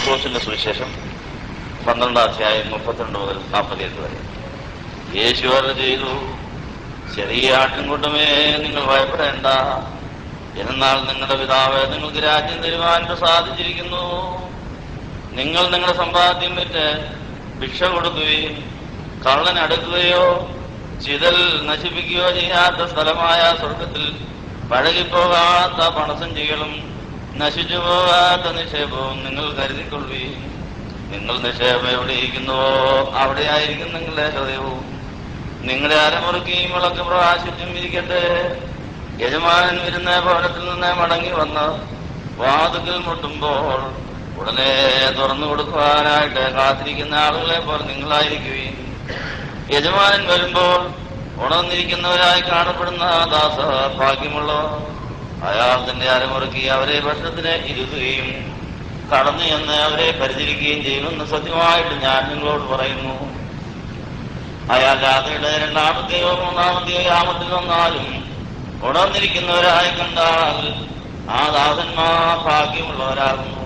ലൂക്കോസിന്റെ സുവിശേഷം 12-ാം അധ്യായം 32 മുതൽ 48 വരെ. യേശു അരുളി ചെയ്തു, ചെറിയ ആട്ടിൻകൂട്ടമേ, നിങ്ങൾ ഭയപ്പെടേണ്ട. എന്നാൽ നിങ്ങളുടെ പിതാവ് നിങ്ങൾക്ക് രാജ്യം തരുവാൻ സാധിച്ചിരിക്കുന്നു. നിങ്ങൾ നിങ്ങളുടെ സമ്പാദ്യം വിറ്റ് ഭിക്ഷ കൊടുക്കുകയും കള്ളൻ അടുക്കുകയോ ചിതൽ നശിപ്പിക്കുകയോ ചെയ്യാത്ത സ്ഥലമായ സ്വർഗത്തിൽ പഴകിപ്പോകാത്ത പണസഞ്ചികളും നശിച്ചു പോകാത്ത നിക്ഷേപവും നിങ്ങൾ കരുതിക്കൊള്ളുകയും. നിങ്ങൾ നിക്ഷേപം എവിടെയിരിക്കുന്നുവോ അവിടെയായിരിക്കും നിങ്ങളുടെ ഹൃദയവും. നിങ്ങളുടെ അരമുറുക്കിയും വിളക്ക് പ്രകാശിച്ചും ഇരിക്കട്ടെ. യജമാനൻ വരുന്ന ഭവനത്തിൽ നിന്ന് മടങ്ങി വന്ന് വാതിൽക്കൽ മുട്ടുമ്പോൾ ഉടനെ തുറന്നു കൊടുക്കുവാനായിട്ട് കാത്തിരിക്കുന്ന ആളുകളെ പോലെ നിങ്ങളായിരിക്കുകയും. യജമാനൻ വരുമ്പോൾ ഉണർന്നിരിക്കുന്നവരായി കാണപ്പെടുന്ന ദാസ ഭാഗ്യമുള്ളവർ. അയാൾ തന്റെ അരമുറുക്കി അവരെ ഭക്ഷണത്തിന് ഇരുത്തുകയും കടന്നു ചെന്ന് അവരെ പരിചരിക്കുകയും ചെയ്യുമെന്ന് സത്യമായിട്ട് ഞാൻ നിങ്ങളോട് പറയുന്നു. അയാൾ രാത്രിയുടെ 2-ാമത്തെയോ 3-ാമത്തെയോ യാമത്തിൽ വന്നാലും ഉണർന്നിരിക്കുന്നവരായി കണ്ടാൽ ആ ദാസന്മാർ ഭാഗ്യമുള്ളവരാകുന്നു.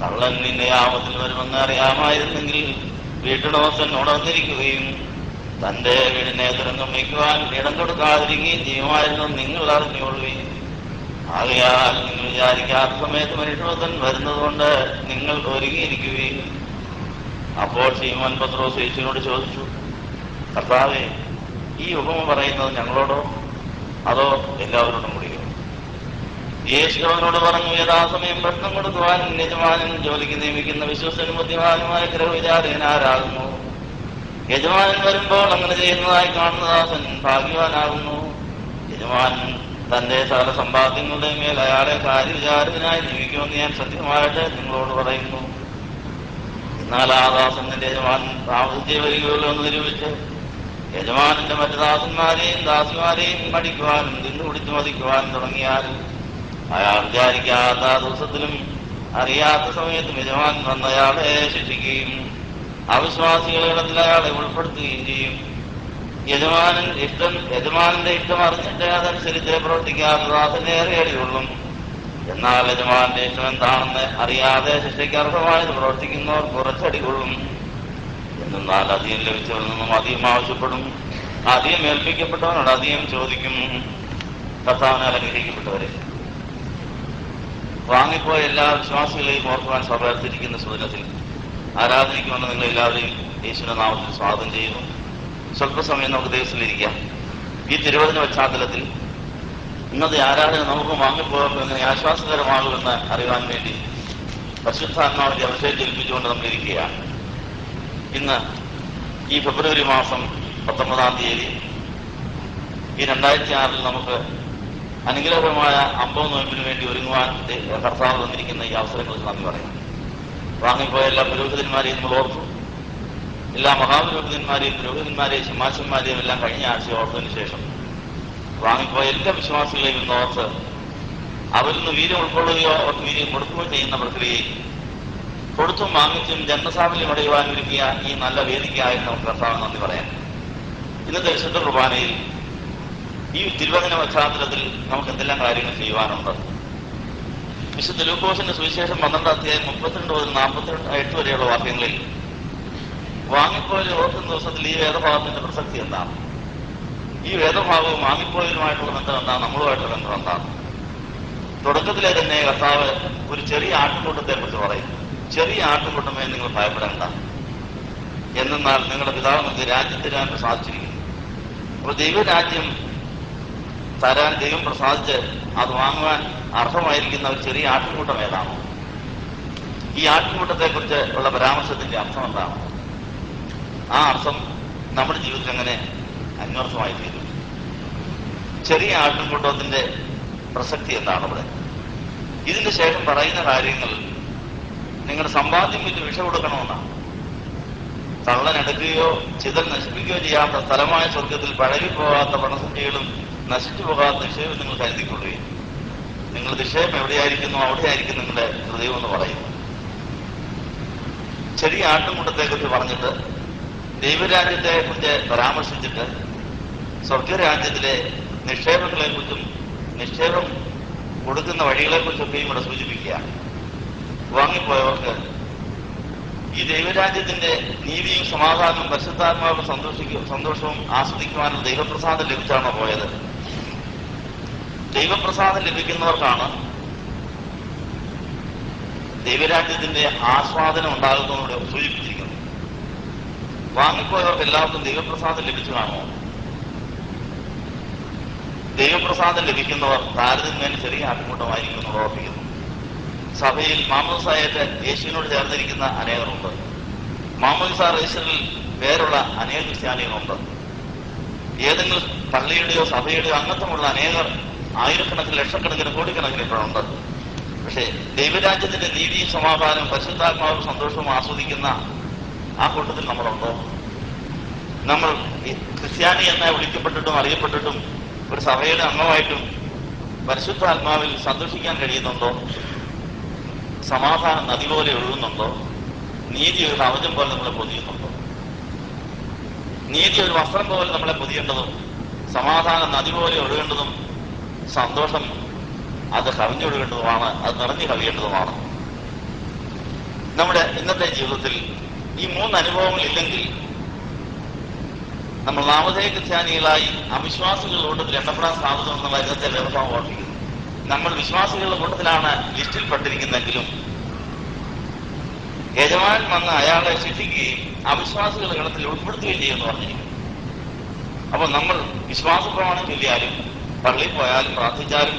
കള്ളൻ നിന്റെ യാമത്തിൽ വരുമെന്ന് അറിയാമായിരുന്നെങ്കിൽ വീട്ടുടമസ്ഥൻ ഉണർന്നിരിക്കുകയും തന്റെ വീടിനെ തുരങ്കം വയ്ക്കുവാൻ ഇടം കൊടുക്കാതിരിക്കുകയും ചെയ്യുമായിരുന്നു നിങ്ങൾ അറിഞ്ഞുകൊള്ളുകയും. ആകയാൽ നിങ്ങൾ വിചാരിക്കാത്ത സമയത്ത് മനുഷ്യപുത്രൻ വരുന്നതുകൊണ്ട് നിങ്ങൾ ഒരുങ്ങിയിരിക്കുകയും. അപ്പോൾ ശീമോൻ പത്രോസ് യേശുവിനോട് ചോദിച്ചു, കർത്താവേ, ഈ ഉപമ പറയുന്നത് ഞങ്ങളോടോ അതോ എല്ലാവരോടും കൂടിയോ? യേശു അവനോട് പറഞ്ഞു, യഥാസമയം ഭക്ഷണം കൊടുക്കുവാൻ യജമാനൻ ജോലിക്ക് നിയമിക്കുന്ന വിശ്വസനും ബുദ്ധിമാനുമായ ഗ്രഹവിചാരകനാരാകുന്നു. യജമാനൻ വരുമ്പോൾ അങ്ങനെ ചെയ്യുന്നതായി കാണുന്ന ദാസൻ ഭാഗ്യവാനാകുന്നു. യജമാനൻ തന്റെ സകല സമ്പാദ്യങ്ങളുടെ മേൽ അയാളെ കാര്യവിചാരകനായി നിയമിക്കുമെന്ന് ഞാൻ സത്യമായിട്ട് നിങ്ങളോട് പറയുന്നു. എന്നാൽ ആ ദാസൻ തന്റെ യജമാനൻ താമസിച്ചേ വരികയുള്ളൂ എന്ന് നിരൂപിച്ച് യജമാനന്റെ മറ്റു ദാസന്മാരെയും ദാസിമാരെയും മടിക്കുവാനും തിന്നു കുടിച്ചു മതിക്കുവാനും തുടങ്ങിയാൽ അയാൾ വിചാരിക്കാത്ത ദിവസത്തിലും അറിയാത്ത സമയത്തും യജമാനൻ വന്ന് അയാളെ ശിക്ഷിക്കുകയും അവിശ്വാസികളുടെ ഇടത്തിൽ അയാളെ ഉൾപ്പെടുത്തുകയും ചെയ്യും. യജമാനന്റെ ഇഷ്ടം അറിഞ്ഞിട്ട് അതനുസരിച്ച് പ്രവർത്തിക്കാത്ത ദാസനെ ഏറിയടികൊള്ളും. എന്നാൽ യജമാനന്റെ ഇഷ്ടം എന്താണെന്ന് അറിയാതെ ശിക്ഷയ്ക്ക് അർഹമായത് പ്രവർത്തിക്കുന്നവർ കുറച്ചടികൊള്ളും. എന്നാൽ അധികം ലഭിച്ചവരിൽ നിന്നും അധികം ആവശ്യപ്പെടും. അധികം ഏൽപ്പിക്കപ്പെട്ടവനോട് അധികം ചോദിക്കും. കർത്താവിനാൽ അനുഗ്രഹിക്കപ്പെട്ടവരെ, വാങ്ങിപ്പോയ എല്ലാ വിശ്വാസികളെയും ഓർക്കുവാൻ സഭ ഏർത്തിരിക്കുന്ന സുദിനത്തിൽ ആരാധനയ്ക്ക് വന്ന് നിങ്ങൾ എല്ലാവരെയും യേശുവിന്റെ നാമത്തിൽ സ്വാഗതം ചെയ്യുന്നു. സ്വല്പസമയം നമുക്ക് ദേശത്തിലിരിക്കാം. ഈ തിരുവചന പശ്ചാത്തലത്തിൽ ഇന്നത്തെ ആരാധന നമുക്ക് വാങ്ങിപ്പോകുമ്പോൾ എങ്ങനെ ആശ്വാസകരമാകുമെന്ന് അറിയാൻ വേണ്ടി പരിശുദ്ധാത്മാവിന്റെ അഭിഷേകം ഏൽപ്പിച്ചുകൊണ്ട് നമ്മൾ ഇരിക്കുകയാണ്. ഇന്ന് ഈ ഫെബ്രുവരി മാസം 19-ാം തീയതി ഈ 2006 നമുക്ക് അനുഗ്രഹമായ 50 നോയമ്പിന് വേണ്ടി ഒരുങ്ങുവാൻ കർത്താവ് വന്നിരിക്കുന്ന ഈ അവസരങ്ങൾക്ക് നന്ദി പറയാം. വാങ്ങിപ്പോയ എല്ലാ പുരോഹിതന്മാരെയും നമ്മൾ ഓർത്തു. എല്ലാ മഹാപുരോഹിതന്മാരെയും പുരോഹിതന്മാരെയും ശമാശന്മാരെയും എല്ലാം കഴിഞ്ഞ ആഴ്ച ഓർത്തതിന് ശേഷം വാങ്ങിപ്പോയ എല്ലാ വിശ്വാസികളെയും ഇന്ന് ഓർത്ത് അവരിൽ നിന്ന് വീര്യം ഉൾക്കൊള്ളുകയോ അവർക്ക് വീര്യം കൊടുക്കുകയോ ചെയ്യുന്ന പ്രക്രിയയിൽ കൊടുത്തും വാങ്ങിച്ചും ജന്മസാഫല്യം അടയുവാൻ ഒരുക്കിയ ഈ നല്ല വേദിക്കായി നമുക്ക് കർത്താവ് നന്ദി പറയാം. ഇന്നത്തെ വിശുദ്ധ കുർബാനയിൽ ഈ തിരുവചന പശ്ചാത്തലത്തിൽ നമുക്ക് എന്തെല്ലാം കാര്യങ്ങൾ ചെയ്യുവാനുണ്ട്. വിശുദ്ധ ലൂക്കോസിന്റെ സുവിശേഷം 12-ാം അധ്യായം 32 മുതൽ 48 വരെയുള്ള വാക്യങ്ങളിൽ വാങ്ങിപ്പോയ ഓർക്കുന്ന ദിവസത്തിൽ ഈ വേദഭാഗത്തിന്റെ പ്രസക്തി എന്താണ്? ഈ വേദഭാഗവും വാങ്ങിപ്പോയതുമായിട്ടുള്ള ബന്ധം എന്താണ്? നമ്മളുമായിട്ടുള്ള ബന്ധം എന്താണ്? തുടക്കത്തിലെ തന്നെ കർത്താവ് ഒരു ചെറിയ ആട്ടിൻകൂട്ടത്തെ കുറിച്ച് പറയും. ചെറിയ ആട്ടിൻകൂട്ടമേ, നിങ്ങൾ ഭയപ്പെടേണ്ട. എന്നാൽ നിങ്ങളുടെ പിതാവ് നിങ്ങൾക്ക് രാജ്യം തരാൻ പ്രസാദിച്ചിരിക്കുന്നു. അപ്പോൾ ദൈവരാജ്യം തരാൻ ദൈവം പ്രസാദിച്ച് അത് വാങ്ങുവാൻ അർഹമായിരിക്കുന്ന ഒരു ചെറിയ ആട്ടിൻകൂട്ടം ഏതാണോ? ഈ ആട്ടിൻകൂട്ടത്തെക്കുറിച്ച് ഉള്ള പരാമർശത്തിന്റെ അർത്ഥം എന്താണ്? ആ അർത്ഥം നമ്മുടെ ജീവിതത്തിൽ എങ്ങനെ അന്വർത്ഥമായി തീരും? ചെറിയ ആട്ടിൻകൂട്ടത്തിന്റെ പ്രസക്തി എന്താണ് ഇവിടെ? ഇതിന്റെ ശേഷം പറയുന്ന കാര്യങ്ങൾ നിങ്ങളുടെ സമ്പാദ്യം വിറ്റ് വിഷ കൊടുക്കണമെന്നാണ്. കള്ളനെടുക്കുകയോ ചിതൽ നശിപ്പിക്കുകയോ ചെയ്യാത്ത സ്ഥലമായ സ്വർഗത്തിൽ പഴകിപ്പോകാത്ത പണസഞ്ചികളും നശിച്ചു പോകാത്ത നിക്ഷേപം നിങ്ങൾ കരുതിക്കൊള്ളുകയും. നിങ്ങൾ നിക്ഷേപം എവിടെയായിരിക്കുന്നു അവിടെയായിരിക്കും നിങ്ങളുടെ ഹൃദയം എന്ന് പറയുന്നു. ചെറിയ ആട്ടിൻകൂട്ടത്തെക്കുറിച്ച് പറഞ്ഞിട്ട് ദൈവരാജ്യത്തെക്കുറിച്ച് പരാമർശിച്ചിട്ട് സ്വർഗരാജ്യത്തിലെ നിക്ഷേപങ്ങളെക്കുറിച്ചും നിക്ഷേപം കൊടുക്കുന്ന വഴികളെക്കുറിച്ചൊക്കെയും ഇവിടെ സൂചിപ്പിക്കുക. വാങ്ങിപ്പോയവർക്ക് ഈ ദൈവരാജ്യത്തിന്റെ നീതിയും സമാധാനവും പരിശുദ്ധാത്മാവും സന്തോഷവും ആസ്വദിക്കുവാനും ദൈവപ്രസാദം ലഭിച്ചാണോ പോയത്? ദൈവപ്രസാദം ലഭിക്കുന്നവർക്കാണ് ദൈവരാജ്യത്തിന്റെ ആസ്വാദനം ഉണ്ടാകുന്നതോടെ സൂചിപ്പിച്ചിരിക്കുന്നത്. വാങ്ങിപ്പോയവർക്ക് എല്ലാവർക്കും ദൈവപ്രസാദം ലഭിച്ചു കാണുമോ? ദൈവപ്രസാദം ലഭിക്കുന്നവർ താരതമ്യേന ചെറിയ ആട്ടിൻകൂട്ടമായിരിക്കും എന്ന് ഓർപ്പിക്കുന്നു. സഭയിൽ മാമോദിസായിട്ട് യേശുവിനോട് ചേർന്നിരിക്കുന്ന അനേകരുണ്ട്. മാമോദിസ രജിസ്റ്ററിൽ പേരുള്ള അനേക ക്രിസ്ത്യാനികളുണ്ട്. ഏതെങ്കിലും പള്ളിയുടെയോ സഭയുടെയോ അംഗത്വമുള്ള അനേകർ ആയിരക്കണക്കിന് ലക്ഷക്കണക്കിന് കോടിക്കണക്കിന് ഇപ്പോഴുണ്ട്. പക്ഷേ ദൈവരാജ്യത്തിന്റെ നീതിയും സമാധാനവും പരിശുദ്ധാത്മാവും സന്തോഷവും ആസ്വദിക്കുന്ന ആ കൂട്ടത്തിൽ നമ്മളുണ്ടോ? നമ്മൾ ക്രിസ്ത്യാനി എന്ന് വിളിക്കപ്പെട്ടിട്ടും അറിയപ്പെട്ടിട്ടും ഒരു സഭയുടെ അംഗമായിട്ടും പരിശുദ്ധാത്മാവിൽ സന്തോഷിക്കാൻ കഴിയുന്നുണ്ടോ? സമാധാനം നദി പോലെ ഒഴുകുന്നുണ്ടോ? നീതി ഒരു കവചം പോലെ നമ്മളെ പൊതിയുന്നുണ്ടോ? നീതി ഒരു വസ്ത്രം പോലെ നമ്മളെ പൊതിയേണ്ടതും സമാധാനം നദി പോലെ ഒഴുകേണ്ടതും സന്തോഷം അത് കവിഞ്ഞൊഴുകേണ്ടതുമാണ്, അത് നിറഞ്ഞു കവിയേണ്ടതുമാണ്. നമ്മുടെ ഇന്നത്തെ ജീവിതത്തിൽ ഈ 3 അനുഭവങ്ങൾ ഇല്ലെങ്കിൽ നമ്മൾ നാമധേയ ക്രിസ്ത്യാനികളായി അവിശ്വാസികളുടെ കൂട്ടത്തിൽ എണ്ണപ്പെടാൻ സാധ്യതയെന്നുള്ള ഇന്നത്തെ വ്യവസ്ഥ ഓർമ്മിക്കുന്നു. നമ്മൾ വിശ്വാസികളുടെ കൂട്ടത്തിലാണ് ലിസ്റ്റിൽ പെട്ടിരിക്കുന്നെങ്കിലും യജമാൻ വന്ന് അയാളെ ശിക്ഷിക്കുകയും അവിശ്വാസികളുടെ ഗണത്തിൽ ഉൾപ്പെടുത്തുകയും ചെയ്യുമെന്ന് പറഞ്ഞിരിക്കുന്നു. അപ്പൊ നമ്മൾ വിശ്വാസ പ്രമാണം ചൊല്ലിയാലും പള്ളിയിൽ പോയാലും പ്രാർത്ഥിച്ചാലും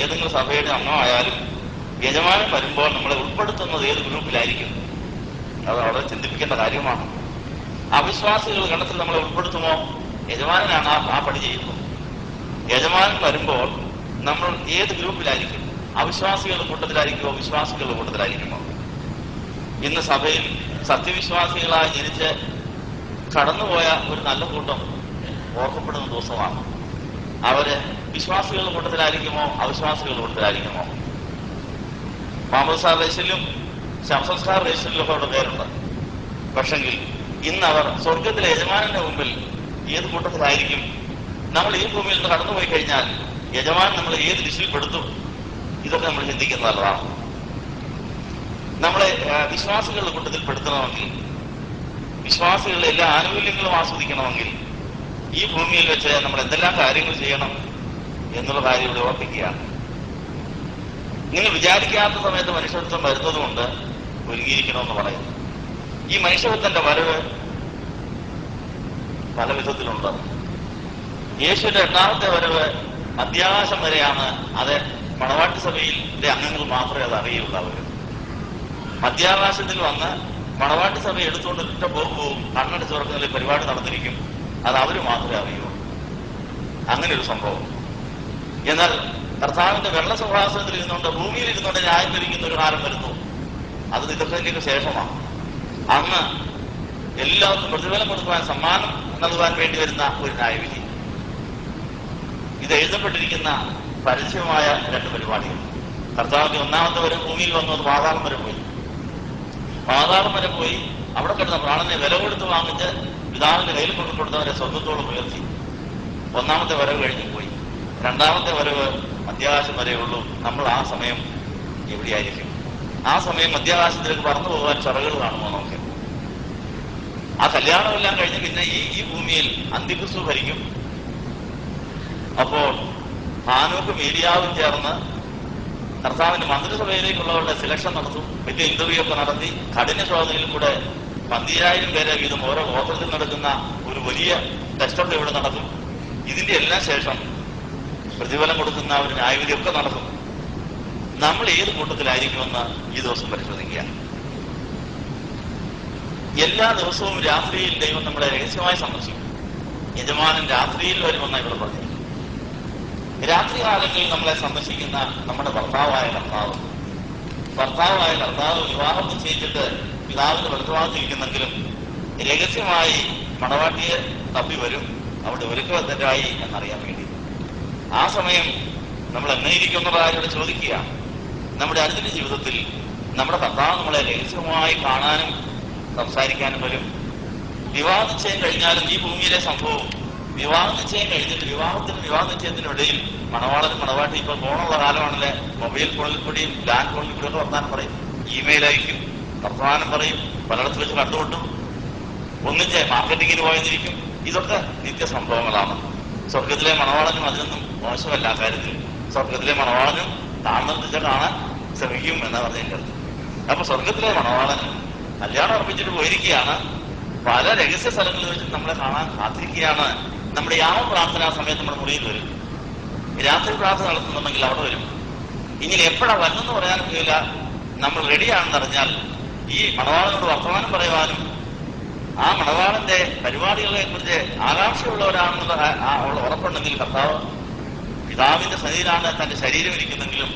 ഏതെങ്കിലും സഭയുടെ അംഗമായാലും യജമാനൻ വരുമ്പോൾ നമ്മളെ ഉൾപ്പെടുത്തുന്നത് ഏത് ഗ്രൂപ്പിലായിരിക്കും? അത് വളരെ ചിന്തിപ്പിക്കേണ്ട കാര്യമാണ്. അവിശ്വാസികൾ ഗണത്തിൽ നമ്മളെ ഉൾപ്പെടുത്തുമോ? യജമാനാണ് ആ പണി ചെയ്യുന്നത്. യജമാനൻ വരുമ്പോൾ നമ്മൾ ഏത് ഗ്രൂപ്പിലായിരിക്കും? അവിശ്വാസികളുടെ കൂട്ടത്തിലായിരിക്കുമോ വിശ്വാസികളുടെ കൂട്ടത്തിലായിരിക്കുമോ? ഇന്ന് സഭയിൽ സത്യവിശ്വാസികളായി ജനിച്ച് കടന്നുപോയ ഒരു നല്ല കൂട്ടം ഓർക്കപ്പെടുന്ന ദിവസമാണ്. അവര് വിശ്വാസികളുടെ കൂട്ടത്തിലായിരിക്കുമോ അവിശ്വാസികളുടെ കൂട്ടത്തിലായിരിക്കുമോ? മാമോദിസ രജിസ്റ്ററിലും ശവസംസ്കാര രജിസ്റ്ററിലും ഒക്കെ അവരുടെ പേരുണ്ട്. പക്ഷെങ്കിൽ ഇന്ന് അവർ സ്വർഗത്തിലെ യജമാനന്റെ മുമ്പിൽ ഏത് കൂട്ടത്തിലായിരിക്കും? നമ്മൾ ഈ ഭൂമിയിൽ നിന്ന് കടന്നുപോയി കഴിഞ്ഞാൽ യജമാൻ നമ്മൾ ഏത് ദിശയിൽ പെടുത്തും? ഇതൊക്കെ നമ്മൾ ചിന്തിക്കുന്നത് നല്ലതാണ്. നമ്മളെ വിശ്വാസികളുടെ കൂട്ടത്തിൽ പെടുത്തണമെങ്കിൽ, വിശ്വാസികളുടെ എല്ലാ ആനുകൂല്യങ്ങളും ആസ്വദിക്കണമെങ്കിൽ ഈ ഭൂമിയിൽ വെച്ച് നമ്മൾ എന്തെല്ലാം കാര്യങ്ങൾ ചെയ്യണം എന്നുള്ള കാര്യം ഇവിടെ ഓർപ്പിക്കുകയാണ്. നിങ്ങൾ വിചാരിക്കാത്ത സമയത്ത് മനുഷ്യത്വം വരുന്നതുകൊണ്ട് ഒരുങ്ങിയിരിക്കണമെന്ന് പറയുന്നു. ഈ മനുഷ്യത്വത്തിന്റെ വരവ് പല വിധത്തിലുണ്ട്. യേശുവിന്റെ 8ാമത്തെ വരവ് മധ്യാകാശം വരെയാണ്. അത് മണവാട്ടി സഭയിലെ അംഗങ്ങൾ മാത്രമേ അത് അറിയുള്ളൂ. അവര് മധ്യാകാശത്തിൽ വന്ന് മണവാട്ടി സഭ എടുത്തുകൊണ്ട് പോകും, കണ്ണടച്ച് തുറക്കുന്ന പരിപാടി നടത്തിരിക്കും. അത് അവര് മാത്രമേ അറിയൂ. അങ്ങനെ ഒരു സംഭവം. എന്നാൽ കർത്താവിന്റെ വെള്ള സിംഹാസനത്തിൽ ഇരുന്നുകൊണ്ട് ഭൂമിയിൽ ഇരുന്നുകൊണ്ട് ന്യായം ഭരിക്കുന്ന ഒരു കാലം വരുന്നു. അത് നിദർശനത്തിലേക്ക് ശേഷമാണ്. അന്ന് എല്ലാവർക്കും പ്രതിഫലം കൊടുക്കുവാൻ, സമ്മാനം നൽകുവാൻ വേണ്ടി വരുന്ന ഒരു ന്യായവിധി. ഇത് എഴുതപ്പെട്ടിരിക്കുന്ന പരസ്യമായ 2 പരിപാടികൾ. കർത്താവിന്റെ 1ാമത്തെ വരെ ഭൂമിയിൽ വന്നു, അത് പാതാളം വരെ പോയി. പാതാളം വരെ പോയി അവിടെ കിടന്ന പ്രാണനെ വില കൊടുത്ത് വാങ്ങിച്ച് പിതാവിന്റെ കയ്യിൽ കൊടുത്തവരെ സ്വർഗത്തോളം ഉയർത്തി. 1ാമത്തെ വരവ് കഴിഞ്ഞു പോയി. 2ാമത്തെ വരവ് മധ്യാകാശം വരെയുള്ളൂ. നമ്മൾ ആ സമയം എവിടെയായിരിക്കും? ആ സമയം മധ്യാകാശത്തിലേക്ക് പറന്നു പോകാൻ ചിറകുകൾ കാണുമോ നമുക്ക്? ആ കല്യാണമെല്ലാം കഴിഞ്ഞ് പിന്നെ ഈ ഭൂമിയിൽ അന്തിക്രിസ്തു ഭരിക്കും. അപ്പോൾ ഹാനോക്കും ഏലിയാവും ചേർന്ന് കർത്താവിന്റെ മന്ത്രിസഭയിലേക്കുള്ളവരുടെ സെലക്ഷൻ നടത്തും. വലിയ ഇന്റർവ്യൂ ഒക്കെ നടത്തി കഠിന ശോധനയിൽ കൂടെ 10,000 പേരെ വീതം ഓരോ ഗോത്രത്തിൽ നടക്കുന്ന ഒരു വലിയ ടെസ്റ്റൊക്കെ ഇവിടെ നടക്കും. ഇതിന്റെ എല്ലാം ശേഷം പ്രതിഫലം കൊടുക്കുന്ന ഒരു ന്യായവിധിയൊക്കെ നടക്കും. നമ്മൾ ഏത് കൂട്ടത്തിലായിരിക്കുമെന്ന് ഈ ദിവസം പരിശോധിക്കുക. എല്ലാ ദിവസവും രാത്രിയിൽ ദൈവം നമ്മളെ രഹസ്യമായി സന്ദർശിക്കും. യജമാനൻ രാത്രിയിൽ വരുമെന്നാണ് ഇവിടെ പറഞ്ഞത്. രാത്രികാലങ്ങളിൽ നമ്മളെ സന്ദർശിക്കുന്ന നമ്മുടെ ഭർത്താവായ കർത്താവ് വിവാഹം നിശ്ചയിച്ചിട്ട് പിതാവിന്റെ വലത്തുഭാഗത്തിരിക്കുന്നെങ്കിലും രഹസ്യമായി മണവാട്ടിയെ തപ്പി വരും, അവിടെ ഒരുക്കബദ്ധരായി എന്നറിയാൻ വേണ്ടി. ആ സമയം നമ്മൾ എങ്ങനെയിരിക്കുന്നതായോട് ചോദിക്കുക. നമ്മുടെ അനുദിന ജീവിതത്തിൽ നമ്മുടെ കർത്താവ് നമ്മളെ രഹസ്യമായി കാണാനും സംസാരിക്കാനും വരും. വിവാഹ നിശ്ചയം കഴിഞ്ഞാലും ഈ ഭൂമിയിലെ സംഭവം, വിവാഹ നിശ്ചയം കഴിഞ്ഞിട്ട് വിവാഹ നിശ്ചയത്തിനും ഇടയിൽ മണവാളനും മണവാട്ടി ഇപ്പൊ ഫോണുള്ള കാലമാണല്ലേ, മൊബൈൽ ഫോണിൽ കൂടിയും ലാൻഡ് ഫോണിൽ കൂടിയൊക്കെ വർത്താനം പറയും, ഇമെയിൽ അയക്കും, വർത്തമാനം പറയും, പലയിടത്ത് വെച്ച് കണ്ടുമുട്ടും, ഒന്നിച്ച് മാർക്കറ്റിങ്ങിന് പോയെന്നിരിക്കും. ഇതൊക്കെ നിത്യസംഭവങ്ങളാണ്. സ്വർഗത്തിലെ മണവാളനും അതിനൊന്നും മോശമല്ല. കാര്യത്തിൽ സ്വർഗത്തിലെ മണവാളനും താഴ്ന്നിച്ച കാണാൻ ശ്രമിക്കും എന്നാ പറഞ്ഞതിൻ്റെ അടുത്ത്. അപ്പൊ സ്വർഗത്തിലെ മണവാളൻ കല്യാണം അർപ്പിച്ചിട്ട് പോയിരിക്കുകയാണ്. പല രഹസ്യ സ്ഥലങ്ങളിൽ വെച്ച് നമ്മളെ കാണാൻ കാത്തിരിക്കുകയാണ്. നമ്മുടെ യാമ പ്രാർത്ഥന സമയത്ത് നമ്മുടെ മുറിയിൽ വരും. രാത്രി പ്രാർത്ഥന നടത്തുന്നുണ്ടെങ്കിൽ അവിടെ വരും. ഇങ്ങനെ എപ്പോഴാ വന്നെന്ന് പറയാനും കഴിയില്ല. നമ്മൾ റെഡിയാണെന്നറിഞ്ഞാൽ ഈ മണവാളനോട് വർത്തമാനം പറയുവാനും ആ മണവാളന്റെ പരിപാടികളെ കുറിച്ച് ആകാംക്ഷയുള്ളവരാണെന്നുള്ള ഉറപ്പുണ്ടെങ്കിൽ കർത്താവ് പിതാവിന്റെ സന്നിധിയിലാണ് തന്റെ ശരീരം ഇരിക്കുന്നെങ്കിലും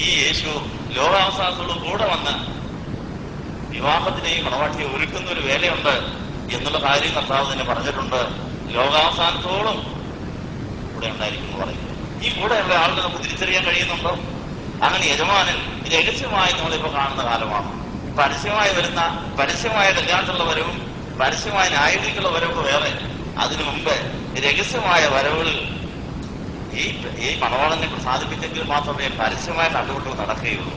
ഈ യേശു ലോകാവസാനത്തോടും കൂടെ വന്ന് വിവാഹത്തിനെയും മണവാട്ടിയെ ഒരുക്കുന്ന ഒരു വേലയുണ്ട് എന്നുള്ള കാര്യം കർത്താവ് തന്നെ പറഞ്ഞിട്ടുണ്ട്. ലോകാവസാനത്തോളം കൂടെ ഉണ്ടായിരിക്കും എന്ന് പറയുന്നത്. ഈ കൂടെയുള്ള ആളുകൾ നമുക്ക് തിരിച്ചറിയാൻ കഴിയുന്നുണ്ടോ? അങ്ങനെ യജമാനൻ രഹസ്യമായി നമ്മളിപ്പോ കാണുന്ന കാലമാണ്. പരസ്യമായ കല്യാണത്തിലുള്ള വരവും പരസ്യമായ ന്യായവിധിക്കുള്ള വരവൊക്കെ വേറെ. അതിനു മുമ്പ് രഹസ്യമായ വരവുകൾ ഈ മണവാളനെ പ്രസാദിപ്പിച്ചെങ്കിൽ മാത്രമേ പരസ്യമായ കണ്ടുപിടുത്തം നടക്കുകയുള്ളൂ.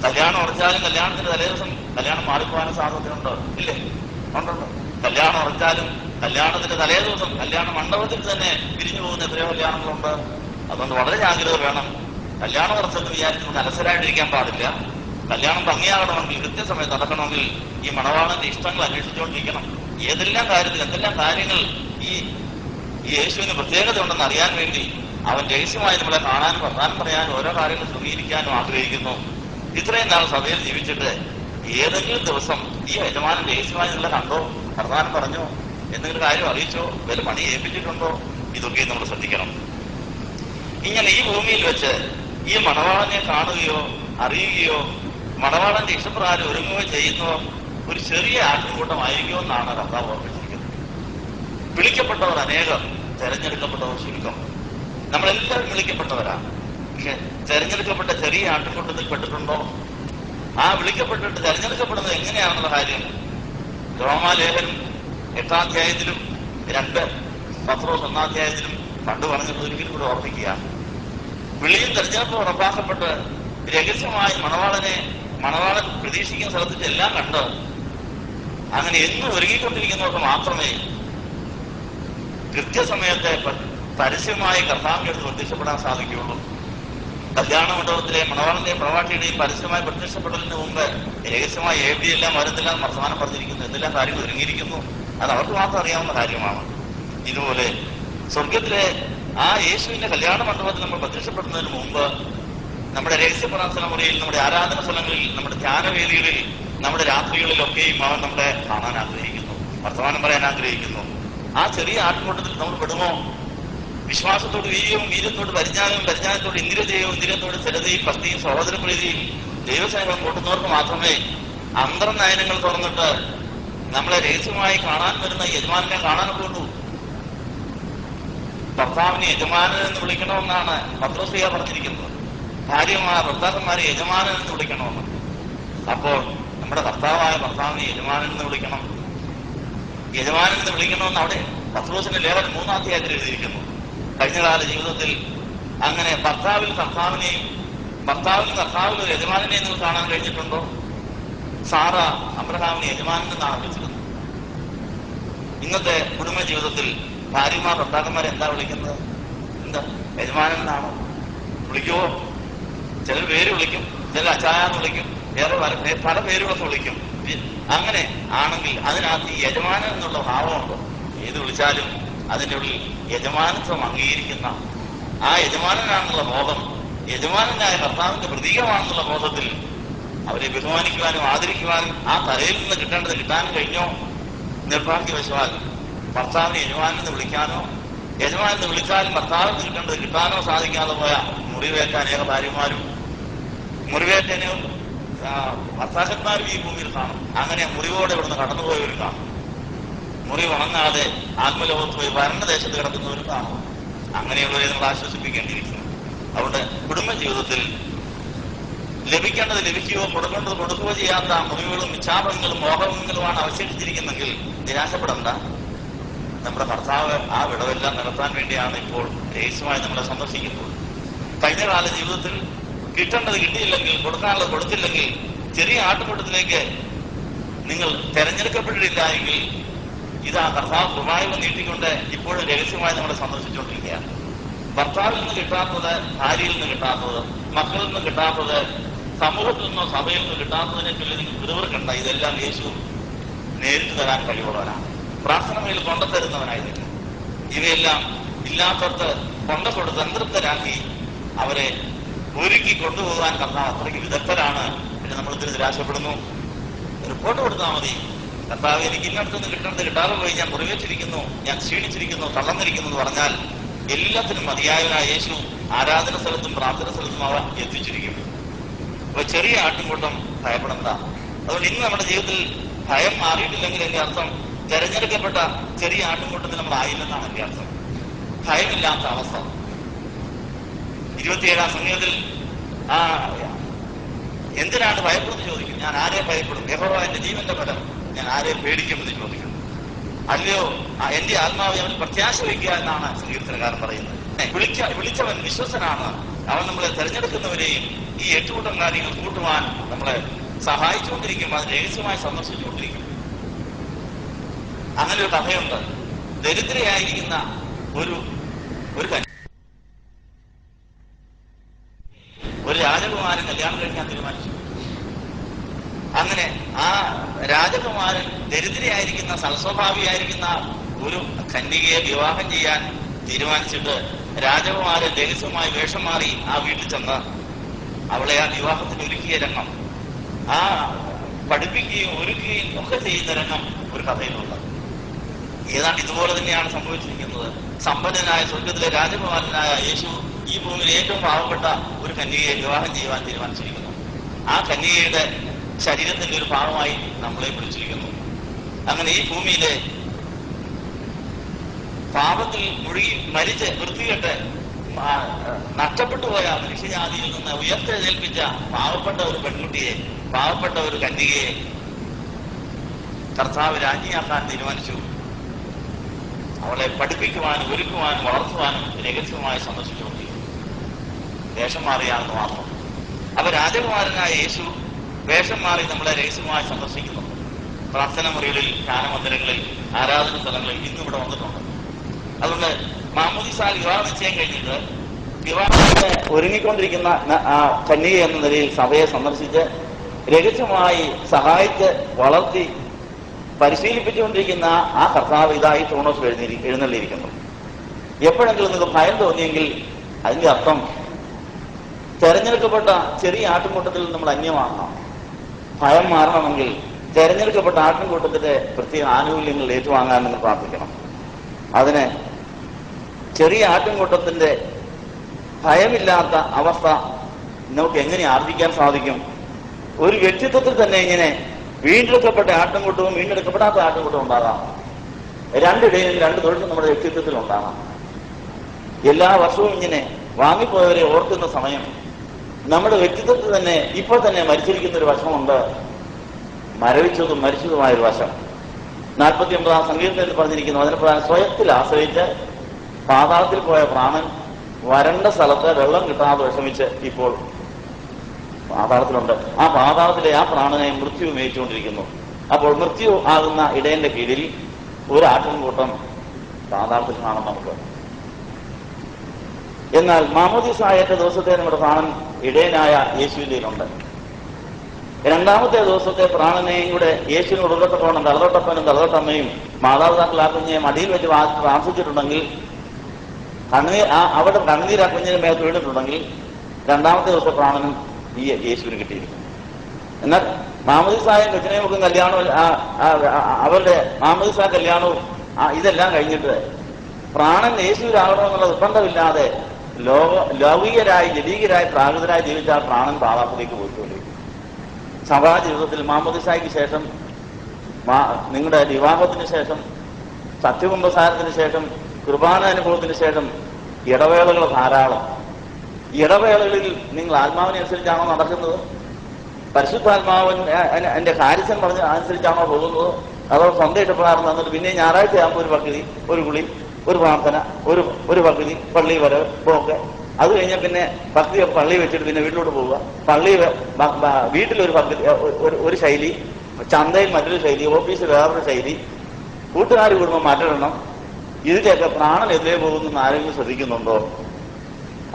കല്യാണം ഉറച്ചാലും കല്യാണത്തിന്റെ തലേദിവസം കല്യാണം മാറിപ്പോകാനും സാധ്യതയുണ്ടോ? ഇല്ലേ? ഉണ്ടോ? കല്യാണം ഉറച്ചാലും കല്യാണത്തിന്റെ തലേദിവസം കല്യാണ മണ്ഡപത്തിൽ തന്നെ പിരിഞ്ഞു പോകുന്ന എത്രയോ കല്യാണങ്ങളുണ്ട്. അതുകൊണ്ട് വളരെ ജാഗ്രത വേണം. കല്യാണം ഉറച്ചെന്ന് വിചാരിച്ച് അലസരായിട്ടിരിക്കാൻ പാടില്ല. കല്യാണം ഭംഗിയാകണമെങ്കിൽ കൃത്യസമയത്ത് നടക്കണമെങ്കിൽ ഈ മണവാളന്റെ ഇഷ്ടങ്ങൾ അന്വേഷിച്ചുകൊണ്ടിരിക്കണം. എന്തെല്ലാം കാര്യങ്ങൾ ഈ യേശുവിന് പ്രത്യേകത ഉണ്ടെന്ന് അറിയാൻ വേണ്ടി അവൻ രഹസ്യമായി നമ്മളെ കാണാനും വർത്താനം പറയാനും ഓരോ കാര്യങ്ങൾ ക്രമീകരിക്കാനും ആഗ്രഹിക്കുന്നു. ഇത്രയും നാൾ സഭയിൽ ജീവിച്ചിട്ട് ഏതെങ്കിലും ദിവസം ഈ യജമാനൻ രഹസ്യമായി നിങ്ങളെ കണ്ടോ, വർത്താനം പറഞ്ഞോ, എന്തെങ്കിലും കാര്യം അറിയിച്ചോ, വല്ല പണി ഏൽപ്പിച്ചിട്ടുണ്ടോ? ഇതൊക്കെ നമ്മൾ ശ്രദ്ധിക്കണം. ഇങ്ങനെ ഈ ഭൂമിയിൽ വെച്ച് ഈ മണവാളനെ കാണുകയോ അറിയുകയോ മണവാളന്റെ ഇഷ്ടപ്രകാരം ഒരുങ്ങുകയോ ചെയ്യുന്നോ ഒരു ചെറിയ ആട്ടിൻകൂട്ടമായിരിക്കുമോ എന്നാണ് കർത്താവ് ഓർമ്മിച്ചിരിക്കുന്നത്. വിളിക്കപ്പെട്ടവർ അനേകം, തെരഞ്ഞെടുക്കപ്പെട്ടവർ ചുരുക്കം. നമ്മളെല്ലാവരും വിളിക്കപ്പെട്ടവരാണ്. പക്ഷെ തെരഞ്ഞെടുക്കപ്പെട്ട ചെറിയ ആട്ടിൻകൂട്ടത്തിൽ പെട്ടിട്ടുണ്ടോ? ആ വിളിക്കപ്പെട്ടിട്ട് തെരഞ്ഞെടുക്കപ്പെടുന്നത് എങ്ങനെയാണെന്നുള്ള കാര്യം റോമാലേഖനം 8-ാം അധ്യായത്തിലും 2 പത്രോസ് 1-ാം അധ്യായത്തിലും പണ്ട് പറഞ്ഞത് ഒരിക്കലും കൂടെ ഓർമ്മിക്കുക. വിളിയും തെരഞ്ഞെടുപ്പും ഉറപ്പാക്കപ്പെട്ട് രഹസ്യമായി മണവാളൻ പ്രതീക്ഷിക്കുന്ന സ്ഥലത്തിന്റെ എല്ലാം കണ്ട് അങ്ങനെ എന്നും ഒരുങ്ങിക്കൊണ്ടിരിക്കുന്നവർക്ക് മാത്രമേ കൃത്യസമയത്തെ പരസ്യമായി കർത്താവിന്റെ അടുത്ത് പ്രത്യക്ഷപ്പെടാൻ സാധിക്കുകയുള്ളൂ. കല്യാണ മണ്ഡപത്തിലെ മണവാളന്റെയും മണവാട്ടിയുടെയും പരസ്യമായി പ്രത്യക്ഷപ്പെടലിന് മുമ്പ് രഹസ്യമായി എല്ലാം വരുന്നില്ല വർത്തമാനം പറഞ്ഞിരിക്കുന്നു, എന്തെല്ലാം കാര്യങ്ങൾ ഒരുങ്ങിയിരിക്കുന്നു. അത് അവർക്ക് മാത്രം അറിയാവുന്ന കാര്യമാണ്. ഇതുപോലെ സ്വർഗത്തിലെ ആ യേശുവിന്റെ കല്യാണ മണ്ഡപത്തിൽ നമ്മൾ പ്രത്യക്ഷപ്പെടുന്നതിന് മുമ്പ് നമ്മുടെ രഹസ്യ പ്രാർത്ഥന മുറിയിൽ, നമ്മുടെ ആരാധന സ്ഥലങ്ങളിൽ, നമ്മുടെ ധ്യാനവേദികളിൽ, നമ്മുടെ രാത്രികളിലൊക്കെയും അവൻ നമ്മളെ കാണാൻ ആഗ്രഹിക്കുന്നു, വർത്തമാനം പറയാൻ ആഗ്രഹിക്കുന്നു. ആ ചെറിയ ആട്ടിൻകൂട്ടത്തിൽ നമ്മൾ പെടുമോ? വിശ്വാസത്തോട് വീര്യത്തോട് പരിജ്ഞാനത്തോട് ഇന്ദ്രിയത്തോട് സ്ഥിരതയും ഭക്തിയും സഹോദരപ്രീതിയും ദൈവസ്നേഹം കൂട്ടുന്നവർക്ക് മാത്രമേ അന്തർനയനങ്ങൾ തുറന്നിട്ട് നമ്മളെ രഹസ്യമായി കാണാൻ വരുന്ന യജമാനെ കാണാനൊക്കെയുള്ളൂ. ഭർത്താവിനെ യജമാനൻ എന്ന് വിളിക്കണമെന്നാണ് പത്രോസ് പറഞ്ഞിരിക്കുന്നത്. ഭർത്താക്കന്മാരെ യജമാനൻ എന്ന് വിളിക്കണമെന്ന്. അപ്പോൾ നമ്മുടെ ഭർത്താവിനെ യജമാനൻ എന്ന് വിളിക്കണം. യജമാനൻ എന്ന് വിളിക്കണമെന്ന് അവിടെ പത്രോസിന്റെ ലേഖനം 3-ാം അധ്യായത്തിൽ എഴുതിയിരിക്കുന്നു. കഴിഞ്ഞകാല ജീവിതത്തിൽ അങ്ങനെ ഭർത്താവിൽ കർത്താവിൽ ഒരു യജമാനെ നിങ്ങൾ കാണാൻ കഴിഞ്ഞിട്ടുണ്ടോ? സാറ അബ്രഹാമിനെ യജമാനൻ എന്നാണ് വിളിച്ചിരുന്നത്. ഇന്നത്തെ കുടുംബ ജീവിതത്തിൽ ഭാര്യമാർ ഭർത്താക്കന്മാരെ എന്താ വിളിക്കുന്നത്? എന്താ യജമാനൻ എന്നാണോ വിളിക്കുവോ? ചിലർ പേര് വിളിക്കും, ചിലർ അച്ചായാന്ന് വിളിക്കും, വേറെ പല പേരുകളൊക്കെ വിളിക്കും. അങ്ങനെ ആണെങ്കിൽ അതിനകത്ത് ഈ യജമാനൻ എന്നുള്ള ഭാവമുണ്ടോ? ഏത് വിളിച്ചാലും അതിൻ്റെ ഉള്ളിൽ യജമാനത്വം അംഗീകരിക്കുന്ന ആ യജമാനനാണെന്നുള്ള ബോധം, യജമാനനായ കർത്താവിന്റെ പ്രതീകമാണെന്നുള്ള ബോധത്തിൽ അവരെ ബഹുമാനിക്കുവാനും ആദരിക്കുവാനും ആ തലയിൽ നിന്ന് കിട്ടേണ്ടത് കിട്ടാനും കഴിഞ്ഞോ? നിർഭാഗ്യവശാൽ ഭർത്താവിനെ യജമാനെന്ന് വിളിക്കാനോ, യജമാനെന്ന് വിളിച്ചാലും ഭർത്താവിന് കിട്ടേണ്ടത് കിട്ടാനോ സാധിക്കാതെ പോയ മുറിവേറ്റ അനേക ഭാര്യമാരും മുറിവേറ്റ ഭർത്താക്കന്മാരും ഈ ഭൂമിയിൽ കാണും. അങ്ങനെ മുറിവോടെ ഇവിടുന്ന് കടന്നുപോയവരും കാണും. മുറിവ് ഉണങ്ങാതെ ആത്മലോകത്ത് പോയി ഭരണദേശത്ത് കിടക്കുന്നവരും കാണും. അങ്ങനെയുള്ളവരെ നമ്മൾ ആശ്വസിപ്പിക്കേണ്ടിയിരിക്കുന്നു. അതുകൊണ്ട് കുടുംബ ജീവിതത്തിൽ ലഭിക്കേണ്ടത് ലഭിക്കുകയോ കൊടുക്കേണ്ടത് കൊടുക്കുകയോ ചെയ്യാത്ത മുറിവുകളും ഇച്ഛാഭങ്ങളും മോഹങ്ങളുമാണ് അവശേഷിച്ചിരിക്കുന്നെങ്കിൽ നിരാശപ്പെടേണ്ട. നമ്മുടെ ഭർത്താവ് ആ വിടവെല്ലാം നടത്താൻ വേണ്ടിയാണ് ഇപ്പോൾ രഹസ്യമായി നമ്മളെ സന്ദർശിക്കുന്നത്. കഴിഞ്ഞകാല ജീവിതത്തിൽ കിട്ടേണ്ടത് കിട്ടിയില്ലെങ്കിൽ, കൊടുക്കാനുള്ളത് കൊടുത്തില്ലെങ്കിൽ ചെറിയ ആട്ടുകൂട്ടത്തിലേക്ക് നിങ്ങൾ തെരഞ്ഞെടുക്കപ്പെട്ടിട്ടില്ല എങ്കിൽ ഇതാ കർത്താവ് കൃപായുവ നീട്ടിക്കൊണ്ട് ഇപ്പോഴും രഹസ്യമായി നമ്മളെ സന്ദർശിച്ചുകൊണ്ടിരിക്കുകയാണ്. ഭർത്താവിൽ നിന്ന് കിട്ടാത്തത്, ഭാര്യയിൽ നിന്ന് കിട്ടാത്തത്, മക്കളിൽ നിന്ന് കിട്ടാത്തത്, സമൂഹത്തിൽ നിന്നോ സഭയിൽ നിന്ന് കിട്ടാത്തതിനെ ചൊല്ലി നിങ്ങൾ പിറുപിറുക്കണ്ട. ഇതെല്ലാം യേശു നേരിട്ട് തരാൻ കഴിവുള്ളവനാണ്. പ്രാർത്ഥനയിൽ കൊണ്ടുതരുന്നവനായിരുന്നു. ഇവയെല്ലാം ഇല്ലാത്തവർക്ക് കൊണ്ടുകൊടുത്ത് സംതൃപ്തരാക്കി അവരെ ഒരുക്കി കൊണ്ടുപോകാൻ കർത്താവ് അത്രയ്ക്ക് വിദഗ്ധരാണ്. പിന്നെ നമ്മൾ ഇതിൽ നിരാശപ്പെടുന്നു. റിപ്പോർട്ട് കൊടുത്താൽ മതി, കർത്താവ് എനിക്ക് ഇന്നടത്തുനിന്ന് കിട്ടേണ്ടത് കിട്ടാതെ പോയി, ഞാൻ മുറിവേറ്റിരിക്കുന്നു, ഞാൻ ക്ഷീണിച്ചിരിക്കുന്നു, തളർന്നിരിക്കുന്നു എന്ന് പറഞ്ഞാൽ എല്ലാത്തിനും മതിയായവനായ യേശു ആരാധന സ്ഥലത്തും പ്രാർത്ഥന സ്ഥലത്തും അവ എത്തിച്ചിരിക്കും. അപ്പൊ ചെറിയ ആട്ടിൻകൂട്ടം ഭയപ്പെടണ്ട. അതുകൊണ്ട് ഇന്ന് നമ്മുടെ ജീവിതത്തിൽ ഭയം മാറിയിട്ടില്ലെങ്കിൽ എന്റെ അർത്ഥം തെരഞ്ഞെടുക്കപ്പെട്ട ചെറിയ ആട്ടിൻകൂട്ടത്തിൽ നമ്മൾ ആയില്ലെന്നാണ് എന്റെ അർത്ഥം. ഭയമില്ലാത്ത അവസ്ഥ. 27-ാം സംഗീതത്തിൽ എന്തിനാണ് ഭയപ്പെടുന്നത് ചോദിക്കും. ഞാൻ ആരെ ഭയപ്പെടും? യഹോവ എന്റെ ജീവന്റെ ഫലം, ഞാൻ ആരെ പേടിക്കുമെന്ന് ചോദിക്കും. അല്ലയോ എന്റെ ആത്മാവ് അവൻ പ്രത്യാശ വയ്ക്കുക എന്നാണ് സംഗീതക്കാരൻ പറയുന്നത്. വിളിച്ചവൻ വിശ്വസനാണ്. അവൻ നമ്മളെ തെരഞ്ഞെടുക്കുന്നവരെയും ഈ 8 കൂട്ടം കാര്യങ്ങൾ കൂട്ടുവാൻ നമ്മളെ സഹായിച്ചുകൊണ്ടിരിക്കും. അത് രഹസ്യമായി സന്ദർശിച്ചുകൊണ്ടിരിക്കും. അങ്ങനെ ഒരു കഥയുണ്ട്. ദരിദ്രയായിരിക്കുന്ന ഒരു രാജകുമാരൻ കല്യാണം കഴിക്കാൻ തീരുമാനിച്ചു. അങ്ങനെ ആ രാജകുമാരൻ ദരിദ്രയായിരിക്കുന്ന സൽസ്വഭാവിയായിരിക്കുന്ന ഒരു കന്യകയെ വിവാഹം ചെയ്യാൻ തീരുമാനിച്ചിട്ട് രാജകുമാരൻ രഹസ്യമായി വേഷം മാറി ആ വീട്ടിൽ ചെന്ന് അവളെ ആ വിവാഹത്തിന് ഒരുക്കിയ രംഗം, ആ പഠിപ്പിക്കുകയും ഒരുക്കുകയും ഒക്കെ ചെയ്യുന്ന രംഗം ഒരു കഥയിലുണ്ട്. ഏതാണ്ട് ഇതുപോലെ തന്നെയാണ് സംഭവിച്ചിരിക്കുന്നത്. സമ്പന്നനായ സ്വർഗത്തിലെ രാജകുമാരനായ യേശു ഈ ഭൂമിയിൽ ഏറ്റവും പാവപ്പെട്ട ഒരു കന്യകയെ വിവാഹം ചെയ്യുവാൻ തീരുമാനിച്ചിരിക്കുന്നു. ആ കന്യകയുടെ ശരീരത്തിന്റെ ഒരു ഭാഗമായി നമ്മളെ വിളിച്ചിരിക്കുന്നു. അങ്ങനെ ഈ ഭൂമിയിലെ പാപത്തിൽ മുഴുകി മരിച്ച് വൃത്തികെട്ട് നഷ്ടപ്പെട്ടു പോയ മനുഷ്യജാതിയിൽ നിന്ന് ഉയർത്തെഴുന്നേൽപ്പിച്ച പാവപ്പെട്ട ഒരു പെൺകുട്ടിയെ, പാവപ്പെട്ട ഒരു കന്യകയെ കർത്താവ് രാജ്ഞിയാക്കാൻ തീരുമാനിച്ചു. അവളെ പഠിപ്പിക്കുവാനും ഒരുക്കുവാനും വളർത്തുവാനും രഹസ്യമായി സന്ദർശിച്ചുകൊണ്ടിരിക്കും. വേഷം മാറിയാണെന്ന് മാത്രം. അപ്പൊ രാജകുമാരനായ യേശു വേഷം മാറി നമ്മളെ രഹസ്യമായി സന്ദർശിക്കുന്നു. പ്രാർത്ഥന മുറികളിൽ, ധ്യാനമന്ദിരങ്ങളിൽ, ആരാധന സ്ഥലങ്ങളിൽ ഇന്നും ഇവിടെ വന്നിട്ടുണ്ട്. അതുകൊണ്ട് മാമോദീസാൽ വിവാഹ നിശ്ചയം കഴിഞ്ഞിട്ട് വിവാഹത്തിന് ഒരുങ്ങിക്കൊണ്ടിരിക്കുന്ന കന്യക എന്ന നിലയിൽ സഭയെ സന്ദർശിച്ച് രഹസ്യമായി സഹായിച്ച് വളർത്തി പരിശീലിപ്പിച്ചുകൊണ്ടിരിക്കുന്ന ആ കർത്താവ് ഇതായി തോണോസ് എഴുന്നള്ളിയിരിക്കുന്നു. എപ്പോഴെങ്കിലും നിങ്ങൾക്ക് ഭയം തോന്നിയെങ്കിൽ അതിന്റെ അർത്ഥം തെരഞ്ഞെടുക്കപ്പെട്ട ചെറിയ ആട്ടിൻകൂട്ടത്തിൽ നമ്മൾ അന്യമാകണം. ഭയം മാറണമെങ്കിൽ തെരഞ്ഞെടുക്കപ്പെട്ട ആട്ടിൻകൂട്ടത്തിന്റെ പ്രത്യേക ആനുകൂല്യങ്ങൾ ഏറ്റുവാങ്ങാൻ നിങ്ങൾ പ്രാർത്ഥിക്കണം. അതിന് ചെറിയ ആട്ടിൻകൂട്ടത്തിന്റെ ഭയമില്ലാത്ത അവസ്ഥ നമുക്ക് എങ്ങനെ ആർജിക്കാൻ സാധിക്കും? ഒരു വ്യക്തിത്വത്തിൽ തന്നെ ഇങ്ങനെ വീണ്ടെടുക്കപ്പെട്ട ആട്ടിൻകൂട്ടവും വീണ്ടെടുക്കപ്പെടാത്ത ആട്ടിൻകൂട്ടവും ഉണ്ടാകാം. രണ്ടിടയിലും രണ്ട് തൊഴിലും നമ്മുടെ വ്യക്തിത്വത്തിൽ ഉണ്ടാകാം. എല്ലാ വർഷവും ഇങ്ങനെ വാങ്ങിപ്പോയവരെ ഓർക്കുന്ന സമയം നമ്മുടെ വ്യക്തിത്വത്തിൽ തന്നെ ഇപ്പോൾ തന്നെ മരിച്ചിരിക്കുന്ന ഒരു വശമുണ്ട്. മരവിച്ചതും മരിച്ചതുമായൊരു വശം. 49-ാം സങ്കീർത്തനത്തിൽ പറഞ്ഞിരിക്കുന്നു, അതിന് പ്രധാനം സ്വയത്തിൽ ആശ്രയിച്ച് പാതാളത്തിൽ പോയ പ്രാണൻ വരണ്ട സ്ഥലത്ത് വെള്ളം കിട്ടാതെ വിഷമിച്ച് ഇപ്പോൾ പാതാളത്തിലുണ്ട്. ആ പാതാളത്തിലെ ആ പ്രാണനെ മൃത്യു മേയിച്ചുകൊണ്ടിരിക്കുന്നു. അപ്പോൾ മൃത്യു ആകുന്ന ഇടയന്റെ കീഴിൽ ഒരു ആട്ടിൻകൂട്ടം പാതാളത്തിൽ കാണാം നമുക്ക്. എന്നാൽ മാമോദീസായേറ്റ ദിവസത്തെ നമ്മുടെ പ്രാണൻ ഇടയനായ യേശുവിലുണ്ട്. രണ്ടാമത്തെ ദിവസത്തെ പ്രാണനെയും കൂടെ യേശുവിന് ഉടക്കത്തോണം തലതൊട്ടപ്പനും തലതൊട്ടമ്മയും മാതാപിതാക്കൾ ആ കുഞ്ഞിനെ മടിയിൽ വെച്ച് പ്രാർത്ഥിച്ചിട്ടുണ്ടെങ്കിൽ, അവിടെ കണ്ണുനീർ ആ കുഞ്ഞിന് മേൽ വീണിട്ടുണ്ടെങ്കിൽ രണ്ടാമത്തെ ദിവസത്തെ പ്രാണനും ഈ യേശുവിന് കിട്ടിയിരിക്കും. എന്നാൽ മാമോദീസായ കൊച്ചിനെമുക്കും കല്യാണവും അവരുടെ മാമോദീസ കല്യാണവും ഇതെല്ലാം കഴിഞ്ഞിട്ട് പ്രാണൻ യേശുവിലാകണമെന്നുള്ള നിർബന്ധമില്ലാതെ ലൗകികരായി ജഡീകരായി പ്രാകൃതരായി ജീവിച്ച ആ പ്രാണൻ പാതാളത്തിലേക്ക് പോയിക്കൊണ്ടിരിക്കും. സഭാ ജീവിതത്തിൽ മാമോദീസായ്ക്ക് ശേഷം, നിങ്ങളുടെ വിവാഹത്തിന് ശേഷം, സത്യകുംഭസാരത്തിന് ശേഷം, കുർബാന അനുഭവത്തിന് ശേഷം ഇടവേളകൾ ധാരാളം. ഇടവേളകളിൽ നിങ്ങൾ ആത്മാവിനെ അനുസരിച്ചാണോ നടക്കുന്നത്? പരിശുദ്ധാത്മാവൻ എന്റെ കാര്യസ്ഥൻ പറഞ്ഞ അനുസരിച്ചാണോ പോകുന്നത്? അതോ സ്വന്തം ഇടപെടാറ് തന്നിട്ട് പിന്നെ ഞായറാഴ്ച ആകുമ്പോൾ ഒരു പകുതി, ഒരു കുളി, ഒരു പ്രാർത്ഥന, ഒരു പകുതി പള്ളി വരവ് പോക്ക്, അത് കഴിഞ്ഞാൽ പിന്നെ ഭക്തി പള്ളി വെച്ചിട്ട് പിന്നെ വീട്ടിലോട്ട് പോവുക. വീട്ടിലൊരു ഭക്തി, ഒരു ശൈലി, ചന്തയിൽ മറ്റൊരു ശൈലി, ഓഫീസിൽ വേറൊരു ശൈലി, കൂട്ടുകാർ കൂടുമ്പോൾ മറ്റൊരെണ്ണം. ഇതിന്റെയൊക്കെ പ്രാണൻ എതിരെ പോകുന്നെന്ന് ആരെങ്കിലും ശ്രദ്ധിക്കുന്നുണ്ടോ?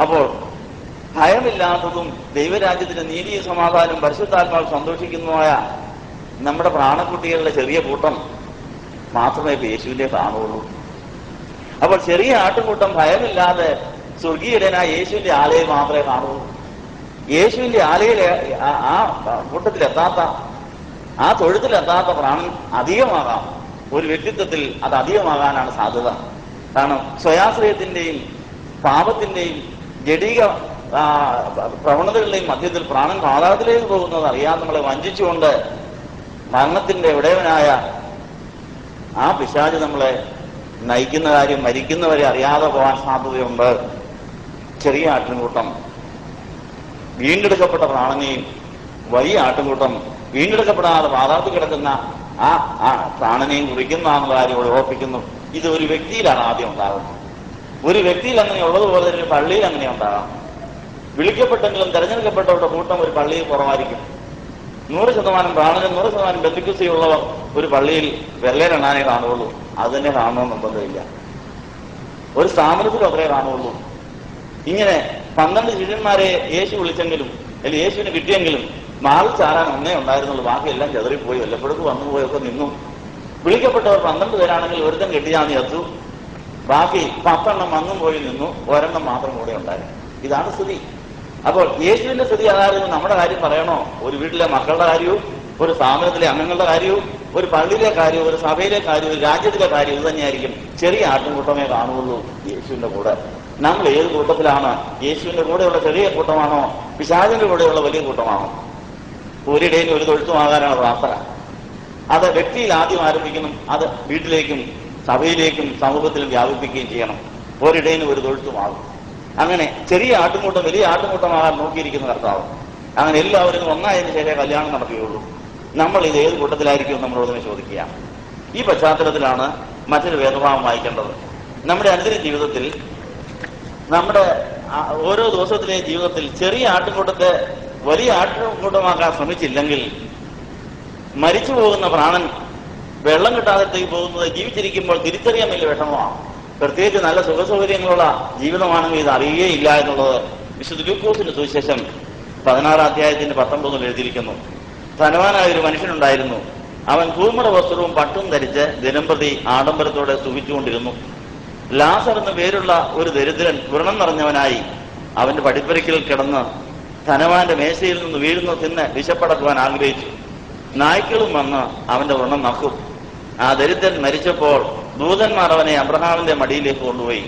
അപ്പോൾ ഭയമില്ലാത്തതും ദൈവരാജ്യത്തിന്റെ നീതി സമാധാനം പരിശുദ്ധാത്മാവ് സന്തോഷിക്കുന്നതുമായ നമ്മുടെ പ്രാണക്കുട്ടികളുടെ ചെറിയ കൂട്ടം മാത്രമേ ഇപ്പൊ യേശുവിനെ കാണുള്ളൂ. അപ്പോൾ ചെറിയ ആട്ടുകൂട്ടം ഭയമില്ലാതെ സ്വർഗീയനായ യേശുവിന്റെ ആലയം മാത്രമേ കാണുള്ളൂ. യേശുവിന്റെ ആലയിലെ ആ കൂട്ടത്തിലെത്താത്ത, ആ തൊഴുത്തിലെത്താത്ത പ്രാണൻ അധികമാകാം. ഒരു വ്യക്തിത്വത്തിൽ അത് അധികമാകാനാണ് സാധ്യത. കാരണം സ്വയാശ്രയത്തിന്റെയും പാപത്തിന്റെയും ജഡിക പ്രവണതകളുടെയും മധ്യത്തിൽ പ്രാണൻ പാതാളത്തിലേക്ക് പോകുന്നത് അറിയാതെ നമ്മളെ വഞ്ചിച്ചുകൊണ്ട് മരണത്തിന്റെ ഉടയവനായ ആ പിശാച് നമ്മളെ നയിക്കുന്ന കാര്യം മരിക്കുന്നവരെ അറിയാതെ പോകാൻ സാധ്യതയുണ്ട്. ചെറിയ ആട്ടിൻകൂട്ടം വീണ്ടെടുക്കപ്പെട്ട പ്രാണനെയും വലിയ ആട്ടിൻകൂട്ടം വീണ്ടെടുക്കപ്പെടാതെ പാതാളത്തിൽ കിടക്കുന്ന ആ പ്രാണനെയും കുറിക്കുന്നതാണെന്ന കാര്യം ഓർപ്പിക്കുന്നു. ഇത് ഒരു വ്യക്തിയിലാണ് ആദ്യം ഉണ്ടാകുന്നത്. ഒരു വ്യക്തിയിൽ അങ്ങനെ ഉള്ളതുപോലെ തന്നെ പള്ളിയിൽ അങ്ങനെ ഉണ്ടാകാം. വിളിക്കപ്പെട്ടെങ്കിലും തെരഞ്ഞെടുക്കപ്പെട്ടവരുടെ കൂട്ടം ഒരു പള്ളിയിൽ കുറവായിരിക്കും. 100% പ്രാണനും 100% ബന്ധുക്കുസിയുള്ളവർ ഒരു പള്ളിയിൽ വെള്ളേരെണ്ണാനേ കാണുള്ളൂ. അത് തന്നെ കാണണമെന്ന് നിർബന്ധമില്ല. ഒരു സ്ഥാപനത്തിലും അത്രേ കാണുള്ളൂ. ഇങ്ങനെ 12 ശിഷ്യന്മാരെ യേശു വിളിച്ചെങ്കിലും അല്ലെങ്കിൽ യേശുവിന് കിട്ടിയെങ്കിലും മാറിൽ ചാരാൻ ഒന്നേ ഉണ്ടായിരുന്നുള്ളൂ. ബാക്കിയെല്ലാം ചെതറിപ്പോയി, വല്ലപ്പോഴേക്ക് വന്നുപോയൊക്കെ നിന്നു. വിളിക്കപ്പെട്ടവർ 12 പേരാണെങ്കിൽ ഒരുത്തം കെട്ടിയാന്ന് എത്തു, ബാക്കി 10 വന്നും പോയി നിന്നു, ഒരെണ്ണം മാത്രം കൂടെ ഉണ്ടായിരുന്നു. ഇതാണ് സ്ഥിതി. അപ്പോൾ യേശുവിന്റെ സ്ഥിതി അതായിരുന്നു. നമ്മുടെ കാര്യം പറയണോ? ഒരു വീട്ടിലെ മക്കളുടെ കാര്യവും ഒരു സ്ഥാപനത്തിലെ അംഗങ്ങളുടെ കാര്യവും ഒരു പള്ളിയിലെ കാര്യവും ഒരു സഭയിലെ കാര്യവും ഒരു രാജ്യത്തിലെ കാര്യവും ഇത് തന്നെയായിരിക്കും. ചെറിയ ആട്ടിൻകൂട്ടമേ കാണുള്ളൂ യേശുവിന്റെ കൂടെ. നമ്മൾ ഏത് കൂട്ടത്തിലാണ്? യേശുവിന്റെ കൂടെയുള്ള ചെറിയ കൂട്ടമാണോ പിശാചിന്റെ കൂടെയുള്ള വലിയ കൂട്ടമാണോ? ഒരിടയിൽ ഒരു തൊഴുത്തുമാകാനാണ് പ്രാർത്ഥന. അത് വ്യക്തിയിൽ ആദ്യം ആരംഭിക്കണം. അത് വീട്ടിലേക്കും സഭയിലേക്കും സമൂഹത്തിലും വ്യാപിപ്പിക്കുകയും ചെയ്യണം. ഒരിടയിന് ഒരു തൊഴുത്തുമാകും. അങ്ങനെ ചെറിയ ആട്ടുംകൂട്ടം വലിയ ആട്ടുംകൂട്ടമാകാൻ നോക്കിയിരിക്കുന്ന കർത്താവ്. അങ്ങനെ എല്ലാവരും ഒന്നായതിനു ശേഷം കല്യാണം നടക്കുകയുള്ളൂ. നമ്മൾ ഇത് ഏത് കൂട്ടത്തിലായിരിക്കും നമ്മളോട് ചോദിക്കുക. ഈ പശ്ചാത്തലത്തിലാണ് മറ്റൊരു വേദഭാവം വായിക്കേണ്ടത്. നമ്മുടെ അനുദിന ജീവിതത്തിൽ, നമ്മുടെ ഓരോ ദിവസത്തിലെ ജീവിതത്തിൽ ചെറിയ ആട്ടുംകൂട്ടത്തെ വലിയ ആട്ടുംകൂട്ടമാക്കാൻ ശ്രമിച്ചില്ലെങ്കിൽ മരിച്ചു പോകുന്ന പ്രാണൻ വെള്ളം കിട്ടാതെ പോകുന്നത് ജീവിച്ചിരിക്കുമ്പോൾ തിരിച്ചറിയാൻ വലിയ വിഷമമാണ്. പ്രത്യേകിച്ച് നല്ല സുഖസൗകര്യങ്ങളുള്ള ജീവിതമാണെങ്കിൽ ഇത് അറിയുകയില്ല എന്നുള്ളത് വിശുദ്ധ ലൂക്കോസിന്റെ സുവിശേഷം 16 അധ്യായത്തിന്റെ 19 എഴുതിയിരിക്കുന്നു. ധനവാനായ ഒരു മനുഷ്യനുണ്ടായിരുന്നു. അവൻ കൂമട വസ്ത്രവും പട്ടും ധരിച്ച് ദിനംപ്രതി ആഡംബരത്തോടെ സുഖിച്ചുകൊണ്ടിരുന്നു. ലാസർ എന്ന പേരുള്ള ഒരു ദരിദ്രൻ വ്രണം നിറഞ്ഞവനായി അവന്റെ പടിപ്പുരയ്ക്കൽ കിടന്ന് ധനവാന്റെ മേശയിൽ നിന്ന് വീഴുന്ന തിന്ന് വിശപ്പടക്കുവാൻ ആഗ്രഹിച്ചു. നായ്ക്കളും വന്ന് അവന്റെ വ്രണം നക്കും. ആ ദരിദ്രൻ മരിച്ചപ്പോൾ ദൂതന്മാർ അവനെ അബ്രഹാമിന്റെ മടിയിലേക്ക് കൊണ്ടുപോയി.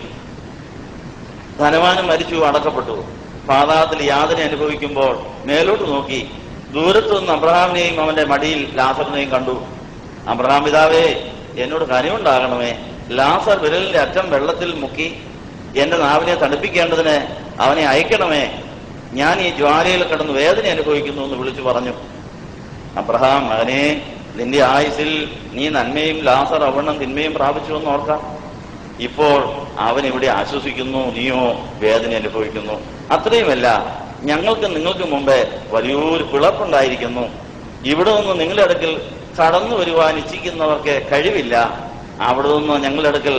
ധനവാനും മരിച്ചു, അടക്കപ്പെട്ടു. പാതാളത്തിൽ യാതന അനുഭവിക്കുമ്പോൾ മേലോട്ട് നോക്കി ദൂരത്തു നിന്ന് അബ്രഹാമിനെയും അവന്റെ മടിയിൽ ലാസറിനെയും കണ്ടു. അബ്രഹാം പിതാവേ, എന്നോട് കനിവുണ്ടാകണമേ. ലാസർ വിരലിന്റെ അറ്റം വെള്ളത്തിൽ മുക്കി എന്റെ നാവിനെ തണുപ്പിക്കേണ്ടതിന് അവനെ അയക്കണമേ. ഞാൻ ഈ ജ്വാലയിൽ കിടന്ന് വേദന അനുഭവിക്കുന്നു എന്ന് വിളിച്ചു പറഞ്ഞു. അബ്രഹാം, മകനെ, നിന്റെ ആയുസിൽ നീ നന്മയും ലാസർ അവണ്ണം തിന്മയും പ്രാപിച്ചു എന്ന് ഓർക്കാം. ഇപ്പോൾ അവൻ ഇവിടെ ആശ്വസിക്കുന്നു, നീയോ വേദന അനുഭവിക്കുന്നു. അത്രയുമല്ല, ഞങ്ങൾക്ക് നിങ്ങൾക്ക് മുമ്പേ വലിയൊരു പിളർപ്പുണ്ടായിരിക്കുന്നു. ഇവിടെ നിന്ന് നിങ്ങളുടെ അടുക്കൽ കടന്നു വരുവാൻ ഇച്ഛിക്കുന്നവർക്ക് കഴിവില്ല. അവിടെ നിന്ന് ഞങ്ങളുടെ അടുക്കൽ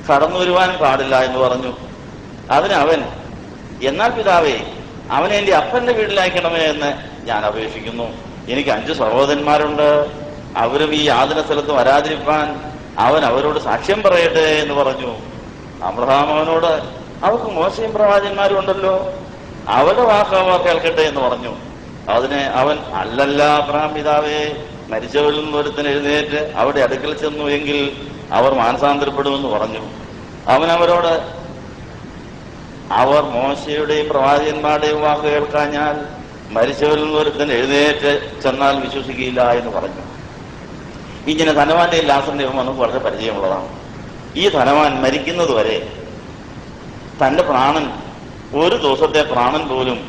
കടന്നു വരുവാനും പാടില്ല എന്ന് പറഞ്ഞു. അതിനവൻ, എന്നാൽ പിതാവേ, അവനെ എന്റെ അപ്പന്റെ വീട്ടിലയക്കണമേ എന്ന് ഞാൻ അപേക്ഷിക്കുന്നു. എനിക്ക് 5 സഹോദരന്മാരുണ്ട്. അവരും ഈ യാതന സ്ഥലത്ത് വരാതിരിക്കാൻ അവൻ അവരോട് സാക്ഷ്യം പറയട്ടെ എന്ന് പറഞ്ഞു. അബ്രഹാം അവനോട്, അവർക്ക് മോശയും പ്രവാചകന്മാരും ഉണ്ടല്ലോ, അവരുടെ വാക്ക് അവർ കേൾക്കട്ടെ എന്ന് പറഞ്ഞു. അതിന് അവൻ, അല്ലല്ല അബ്രഹാം പിതാവേ, മരിച്ചവരിൽ നിന്ന് ഒരുത്തൻ എഴുന്നേറ്റ് അവിടെ അടുക്കൽ ചെന്നു എങ്കിൽ അവർ മാനസാന്തരപ്പെടുമെന്ന് പറഞ്ഞു. അവൻ അവരോട്, അവർ മോശയുടെയും പ്രവാചകന്മാരുടെയും വാക്ക് കേൾക്കാഞ്ഞാൽ മരിച്ചവരിൽ നിന്ന് ഒരുത്തൻ എഴുന്നേറ്റ് ചെന്നാൽ വിശ്വസിക്കുകയില്ല എന്ന് പറഞ്ഞു. ഇങ്ങനെ ധനവാന്റെയും ലാസറിന്റെയും നമുക്ക് വളരെ പരിചയമുള്ളതാണ്. ഈ ധനവാൻ മരിക്കുന്നത് വരെ തന്റെ പ്രാണൻ, ഒരു ദിവസത്തെ പ്രാണൻ പോലും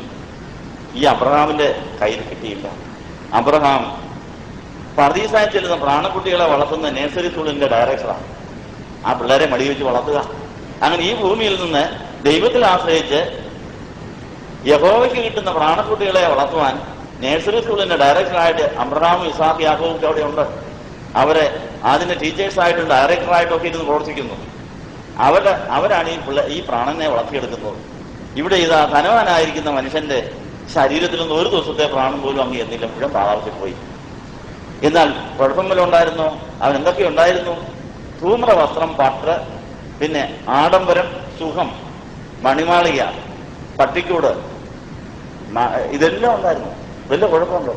ഈ അബ്രഹാമിന്റെ കയ്യിൽ കിട്ടിയില്ല. അബ്രഹാം പർദീസായി ചെല്ലുന്ന പ്രാണക്കുട്ടികളെ വളർത്തുന്ന നേഴ്സറി സ്കൂളിന്റെ ഡയറക്ടറാണ്. ആ പിള്ളേരെ മടി വെച്ച് വളർത്തുക. അങ്ങനെ ഈ ഭൂമിയിൽ നിന്ന് ദൈവത്തിൽ ആശ്രയിച്ച് യഹോവയ്ക്ക് കിട്ടുന്ന പ്രാണക്കുട്ടികളെ വളർത്തുവാൻ നഴ്സറി സ്കൂളിന്റെ ഡയറക്ടറായിട്ട് അബ്രഹാമും ഇസാഖ് യാക്കോബും അവിടെ ഉണ്ട്. അവരെ അതിന്റെ ടീച്ചേഴ്സായിട്ടും ഡയറക്ടറായിട്ടും ഒക്കെ ഇരുന്ന് പ്രവർത്തിക്കുന്നു. അവരാണ് ഈ പ്രാണനെ വളർത്തിയെടുക്കുന്നത്. ഇവിടെ ഇതാ ധനവാനായിരിക്കുന്ന മനുഷ്യന്റെ ശരീരത്തിൽ നിന്ന് ഒരു ദിവസത്തെ പ്രാണം പോലും അങ്ങ് എന്നില്ല, മുഴുവൻ പാതാളത്തിൽ പോയി. എന്നാൽ കുഴപ്പം വല്ലതും ഉണ്ടായിരുന്നോ? അവൻ എന്തൊക്കെ ഉണ്ടായിരുന്നു? ധൂമ്ര വസ്ത്രം, പട്ട്, പിന്നെ ആഡംബരം, സുഖം, മണിമാളിക, പട്ടിക്കൂട്, ഇതെല്ലാം ഉണ്ടായിരുന്നു. വല്ല കുഴപ്പമുണ്ടോ?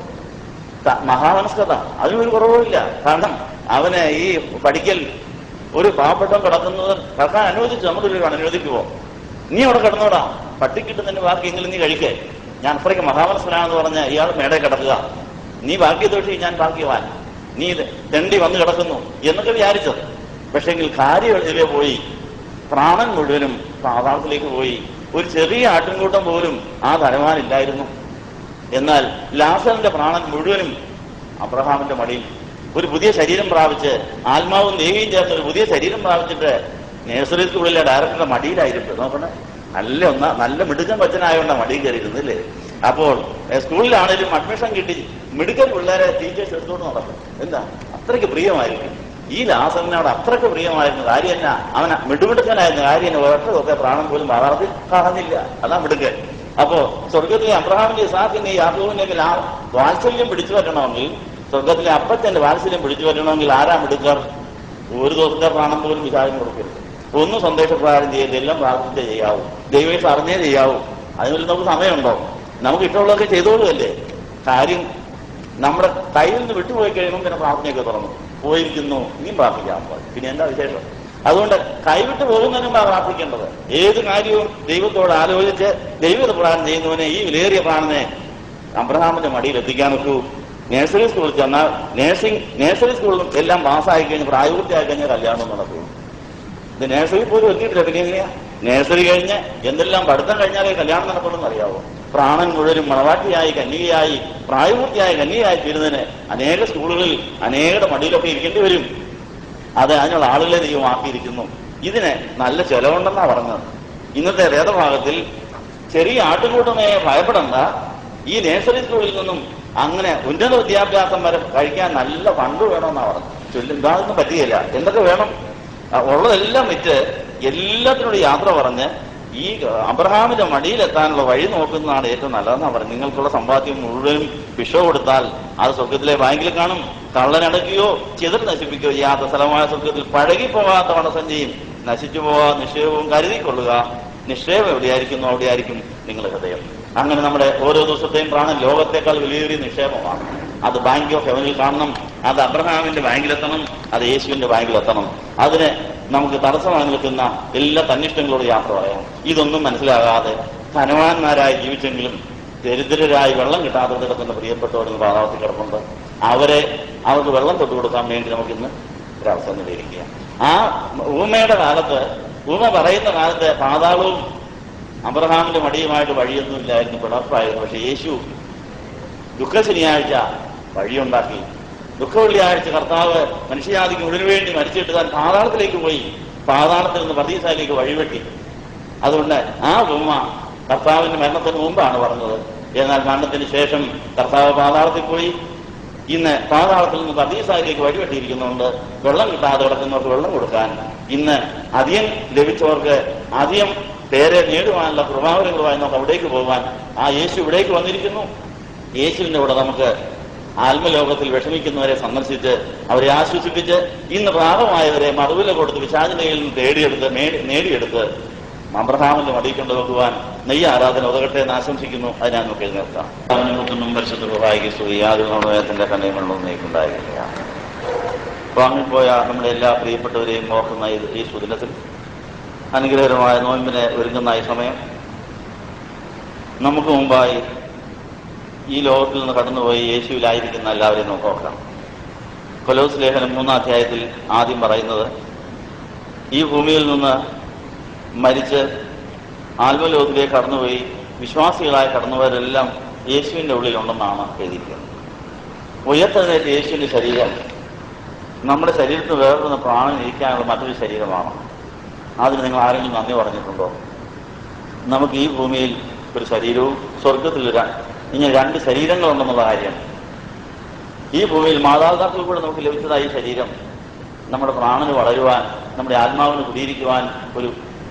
മഹാമനസ്കത, അതിനൊരു കുറവുമില്ല. കാരണം അവന് ഈ പഠിക്കൽ ഒരു പാവപ്പെട്ടം കിടക്കുന്നത് കിടക്കാൻ അനുവദിച്ചു. നമുക്കൊരു അനുവദിക്കുമോ? നീ അവിടെ കിടന്നോടാ, പട്ടിക്കിട്ടുന്നതിന് ബാക്കിയെങ്കിലും നീ കഴിക്കേ. ഞാൻ അത്രയ്ക്ക് മഹാമനസ്കനാണെന്ന് പറഞ്ഞ ഇയാൾ മേടെ കിടക്കുക, നീ ബാക്കി തൊട്ടി ഞാൻ ബാക്കിയവാൻ, നീ തെണ്ടി വന്ന് കിടക്കുന്നു എന്നൊക്കെ വിചാരിച്ചത്. പക്ഷെങ്കിൽ കാര്യം ഇതിലേ പോയി, പ്രാണൻ മുഴുവനും പാതാളത്തിലേക്ക് പോയി. ഒരു ചെറിയ ആട്ടിൻകൂട്ടം പോലും ആ ധനവാനില്ലായിരുന്നു. എന്നാൽ ലാസറിന്റെ പ്രാണൻ മുഴുവനും അബ്രഹാമിന്റെ മടിയിൽ ഒരു പുതിയ ശരീരം പ്രാപിച്ച്, ആത്മാവും ദേഹിയും ചേർന്ന് ഒരു പുതിയ ശരീരം പ്രാപിച്ചിട്ട് നഴ്സറി സ്കൂളിലെ ഡയറക്ടറുടെ മടിയിലായിരുന്നു. നോക്കണേ, നല്ല മിടുക്കൻ കൊച്ചനായോണ്ടാ മടിയിൽ കയറിയിരുന്നില്ലേ. അപ്പോൾ സ്കൂളിലാണേലും അഡ്മിഷൻ കിട്ടി മിടുക്കൻ പിള്ളേരെ ടീച്ചേഴ്സ് എടുത്തുകൊണ്ട് നടക്കും. എന്താ അത്രയ്ക്ക് പ്രിയമായിരിക്കും ഈ ലാസറിനോട്, അത്രയ്ക്ക് പ്രിയമായിരുന്നു. കാര്യം എന്നാ, അവൻ മിടുമിടുക്കനായിരുന്നു. കാര്യം ഒറ്റതൊക്കെ പ്രാണം പോലും പാതാളത്തിൽ കാണുന്നില്ല. അതാ മിടുക്കൻ. അപ്പോ സ്വർഗത്തിലെ അബ്രഹാമിന്റെ ഇസാഖിന്റെ യാക്കോബിന്റെ വാത്സല്യം പിടിച്ചു പറ്റണമെങ്കിൽ, സ്വർഗത്തിലെ അപ്പച്ചന്റെ വാത്സല്യം പിടിച്ചു പറ്റണമെങ്കിൽ ആരാ മിടുക്കർ? ഒരു ദിവസത്തെ പ്രാണം പോലും വിചാരം കൊടുക്കരുത്. ഒന്നും സന്ദേശപ്രകാരം ചെയ്യരുത്, എല്ലാം പ്രാർത്ഥിച്ചേ ചെയ്യാവൂ, ദൈവേഷ് അറിഞ്ഞേ ചെയ്യാവൂ. അതിനുള്ളിൽ നമുക്ക് സമയമുണ്ടോ? നമുക്ക് ഇഷ്ടമുള്ളതൊക്കെ ചെയ്തോളുമല്ലേ. കാര്യം നമ്മുടെ കയ്യിൽ നിന്ന് വിട്ടുപോയി കഴിയുമ്പോൾ പിന്നെ പ്രാർത്ഥനയൊക്കെ തുറന്നു പോയിരിക്കുന്നു, ഇനിയും പ്രാർത്ഥിക്കാൻ പോയി, പിന്നെ എന്താ വിശേഷം? അതുകൊണ്ട് കൈവിട്ട് പോകുന്നതിന് മുമ്പാ പ്രാർത്ഥിക്കേണ്ടത്. ഏത് കാര്യവും ദൈവത്തോട് ആലോചിച്ച് ദൈവത്തെ പ്രകാരം ചെയ്യുന്നവനെ ഈ വിലയേറിയ പ്രാണനെ അബ്രഹാമിന്റെ മടിയിൽ എത്തിക്കാൻ നോക്കൂ. നഴ്സറി സ്കൂളിൽ ചെന്നാൽ നഴ്സറി സ്കൂളിലും എല്ലാം പാസ്സായി കഴിഞ്ഞ് പ്രായപൂർത്തിയായി കഴിഞ്ഞാൽ കല്യാണം നടക്കും. ഇത് നഴ്സറി പോലും എത്തിയിട്ടില്ല. പിന്നെ എങ്ങനെയാ നഴ്സറി കഴിഞ്ഞ് എന്തെല്ലാം പഠിത്തം കഴിഞ്ഞാലേ കല്യാണം നടക്കുമെന്ന് അറിയാവോ? പ്രാണൻ മുഴുവനും മണവാട്ടിയായി കന്യകയായി പ്രായപൂർത്തിയായ കന്യകയായി തീരുന്നതിന് അനേക സ്കൂളുകളിൽ അനേകരുടെ മടിയിലൊക്കെ ഇരിക്കേണ്ടി വരും. അതിനുള്ള ആളുകളെ ദൈവമാക്കിയിരിക്കുന്നു. ഇതിന് നല്ല ചെലവുണ്ടെന്നാ പറഞ്ഞത്. ഇന്നത്തെ വേദഭാഗത്തിൽ ചെറിയ ആട്ടുകൂട്ടമേ ഭയപ്പെടണ്ട, ഈ നഴ്സറി സ്കൂളിൽ നിന്നും അങ്ങനെ ഉന്നത വിദ്യാഭ്യാസം വരെ കഴിക്കാൻ നല്ല ഫണ്ട് വേണമെന്നാ പറഞ്ഞത്. ഇതൊന്നും പറ്റുകയില്ല. എന്തൊക്കെ വേണം? ഉള്ളതെല്ലാം വിറ്റ് എല്ലാത്തിനോട് യാത്ര പറഞ്ഞ് ഈ അബ്രഹാമിന്റെ മടിയിലെത്താനുള്ള വഴി നോക്കുന്നതാണ് ഏറ്റവും നല്ലതെന്നാ പറഞ്ഞത്. നിങ്ങൾക്കുള്ള സമ്പാദ്യം മുഴുവനും വിഷ കൊടുത്താൽ അത് സ്വർഗത്തിലെ ബാങ്കിൽ കാണും. കള്ളനടക്കുകയോ ചെതിർ നശിപ്പിക്കുകയോ ചെയ്യാത്ത സ്ഥലമായ സ്വർഗത്തിൽ പഴകിപ്പോകാത്ത പണസഞ്ചിയും നശിച്ചു പോകാത്ത നിക്ഷേപവും കരുതിക്കൊള്ളുക. നിക്ഷേപം എവിടെയായിരിക്കുന്നു അവിടെയായിരിക്കും നിങ്ങളുടെ ഹൃദയം. അങ്ങനെ നമ്മുടെ ഓരോ ദിവസത്തെയും പ്രാണൻ ലോകത്തേക്കാൾ വലിയൊരു നിക്ഷേപമാണ്. അത് ബാങ്ക് ഓഫ് ഹെവനിൽ കാണണം, അത് അബ്രഹാമിന്റെ ബാങ്കിലെത്തണം, അത് യേശുവിന്റെ ബാങ്കിലെത്തണം. അതിന് നമുക്ക് തടസ്സമായി നിൽക്കുന്ന എല്ലാ തന്നിഷ്ടങ്ങളോട് യാത്ര പറയാം. ഇതൊന്നും മനസ്സിലാകാതെ ധനവാന്മാരായി ജീവിച്ചെങ്കിലും ദരിദ്രരായി വെള്ളം കിട്ടാതെ കിടക്കുന്ന പ്രിയപ്പെട്ടവരെന്ന് പാതാളത്തിൽ കിടപ്പുണ്ട്. അവർക്ക് വെള്ളം തൊട്ടു കൊടുക്കാൻ വേണ്ടി നമുക്കിന്ന് ഒരവസരം നേടിയിരിക്കുക. ആ ഊമയുടെ കാലത്ത്, ഊമ പറയുന്ന കാലത്ത് പാതാളവും അബ്രഹാമിന്റെ മടിയുമായിട്ട് വഴിയൊന്നുമില്ലായിരുന്നു, പിളർപ്പായിരുന്നു. പക്ഷെ യേശു ദുഃഖ ശനിയാഴ്ച വഴിയുണ്ടാക്കി. ദുഃഖ വെള്ളിയാഴ്ച കർത്താവ് മനുഷ്യജാതിക്ക് മുഴുവൻ വേണ്ടി മരിച്ചിട്ട് താൻ പാതാളത്തിലേക്ക് പോയി, പാതാളത്തിൽ നിന്ന് പർദീസയിലേക്ക് വഴിവെട്ടി. അതുകൊണ്ട് ആ ഉപമ കർത്താവിന്റെ മരണത്തിന് മുമ്പാണ് പറഞ്ഞത്. എന്നാൽ മരണത്തിന് ശേഷം കർത്താവ് പാതാളത്തിൽ പോയി. ഇന്ന് പാതാളത്തിൽ നിന്ന് പർദീസയിലേക്ക് വഴിവെട്ടിയിരിക്കുന്നുണ്ട്. വെള്ളം കിട്ടാതെ കിടക്കുന്നവർക്ക് വെള്ളം കൊടുക്കാൻ, ഇന്ന് അധികം ലഭിച്ചവർക്ക് അധികം പേരെ നേടുവാനുള്ള കൃപാവരങ്ങളുമായി നമുക്ക് അവിടേക്ക് പോകാൻ ആ യേശു ഇവിടേക്ക് വന്നിരിക്കുന്നു. യേശുവിന്റെ കൂടെ നമുക്ക് ആത്മലോകത്തിൽ വിഷമിക്കുന്നവരെ സന്ദർശിച്ച് അവരെ ആശ്വസിപ്പിച്ച് ഇന്ന് പ്രാപമായവരെ മറുവില കൊടുത്ത് പിശാചിനയിൽ നിന്ന് നേടിയെടുത്ത് അബ്രഹാമിന്റെ മടിയിൽ കൊണ്ടുപോകുവാൻ നെയ്യ ആരാധന ഉതകട്ടെ എന്ന് ആശംസിക്കുന്നു. അത് ഞാൻ നമുക്ക് എഴുന്നേൽക്കാം. അവനും പരിശുദ്ധ പ്രഭായിക്ക് യാതൊരു നോയത്തിന്റെ കണ്ണീരിലൊന്നും നീക്കുണ്ടായിരിക്കുക. വാങ്ങിപ്പോയ നമ്മുടെ എല്ലാ പ്രിയപ്പെട്ടവരെയും ഓർക്കുന്ന ഈ സുദിനത്തിൽ അനുഗ്രഹകരമായ നോയമ്പിനെ ഒരുങ്ങുന്ന ഈ സമയം നമുക്ക് മുമ്പായി ഈ ലോകത്തിൽ നിന്ന് കടന്നുപോയി യേശുവിലായിരിക്കുന്ന എല്ലാവരെയും നമുക്ക് ഓർക്കാം. കൊലോസ് ലേഖനം 3-ാം അധ്യായത്തിൽ ആദ്യം പറയുന്നത്, ഈ ഭൂമിയിൽ നിന്ന് മരിച്ച് ആത്മലോകത്തിലേക്ക് കടന്നുപോയി വിശ്വാസികളായി കടന്നുപോയവരെല്ലാം യേശുവിൻ്റെ ഉള്ളിലുണ്ടെന്നാണ് എഴുതിയിരിക്കുന്നത്. ഉയർത്തെഴുന്നേറ്റ യേശുവിൻ്റെ ശരീരം നമ്മുടെ ശരീരത്തിൽ വേറൊന്ന് പ്രാണൻ ഇരിക്കാനുള്ള മറ്റൊരു ശരീരമാണ്. അതിന് നിങ്ങൾ ആരെങ്കിലും നന്ദി പറഞ്ഞിട്ടുണ്ടോ? നമുക്ക് ഈ ഭൂമിയിൽ ഒരു ശരീരവും സ്വർഗത്തിൽ ഇങ്ങനെ രണ്ട് ശരീരങ്ങളുണ്ടെന്നുള്ള കാര്യം. ഈ ഭൂമിയിൽ മാതാപിതാക്കൾ കൂടെ നമുക്ക് ലഭിച്ചതായി ശരീരം നമ്മുടെ പ്രാണന് വളരുവാൻ, നമ്മുടെ ആത്മാവിന് കുടിയിരിക്കുവാൻ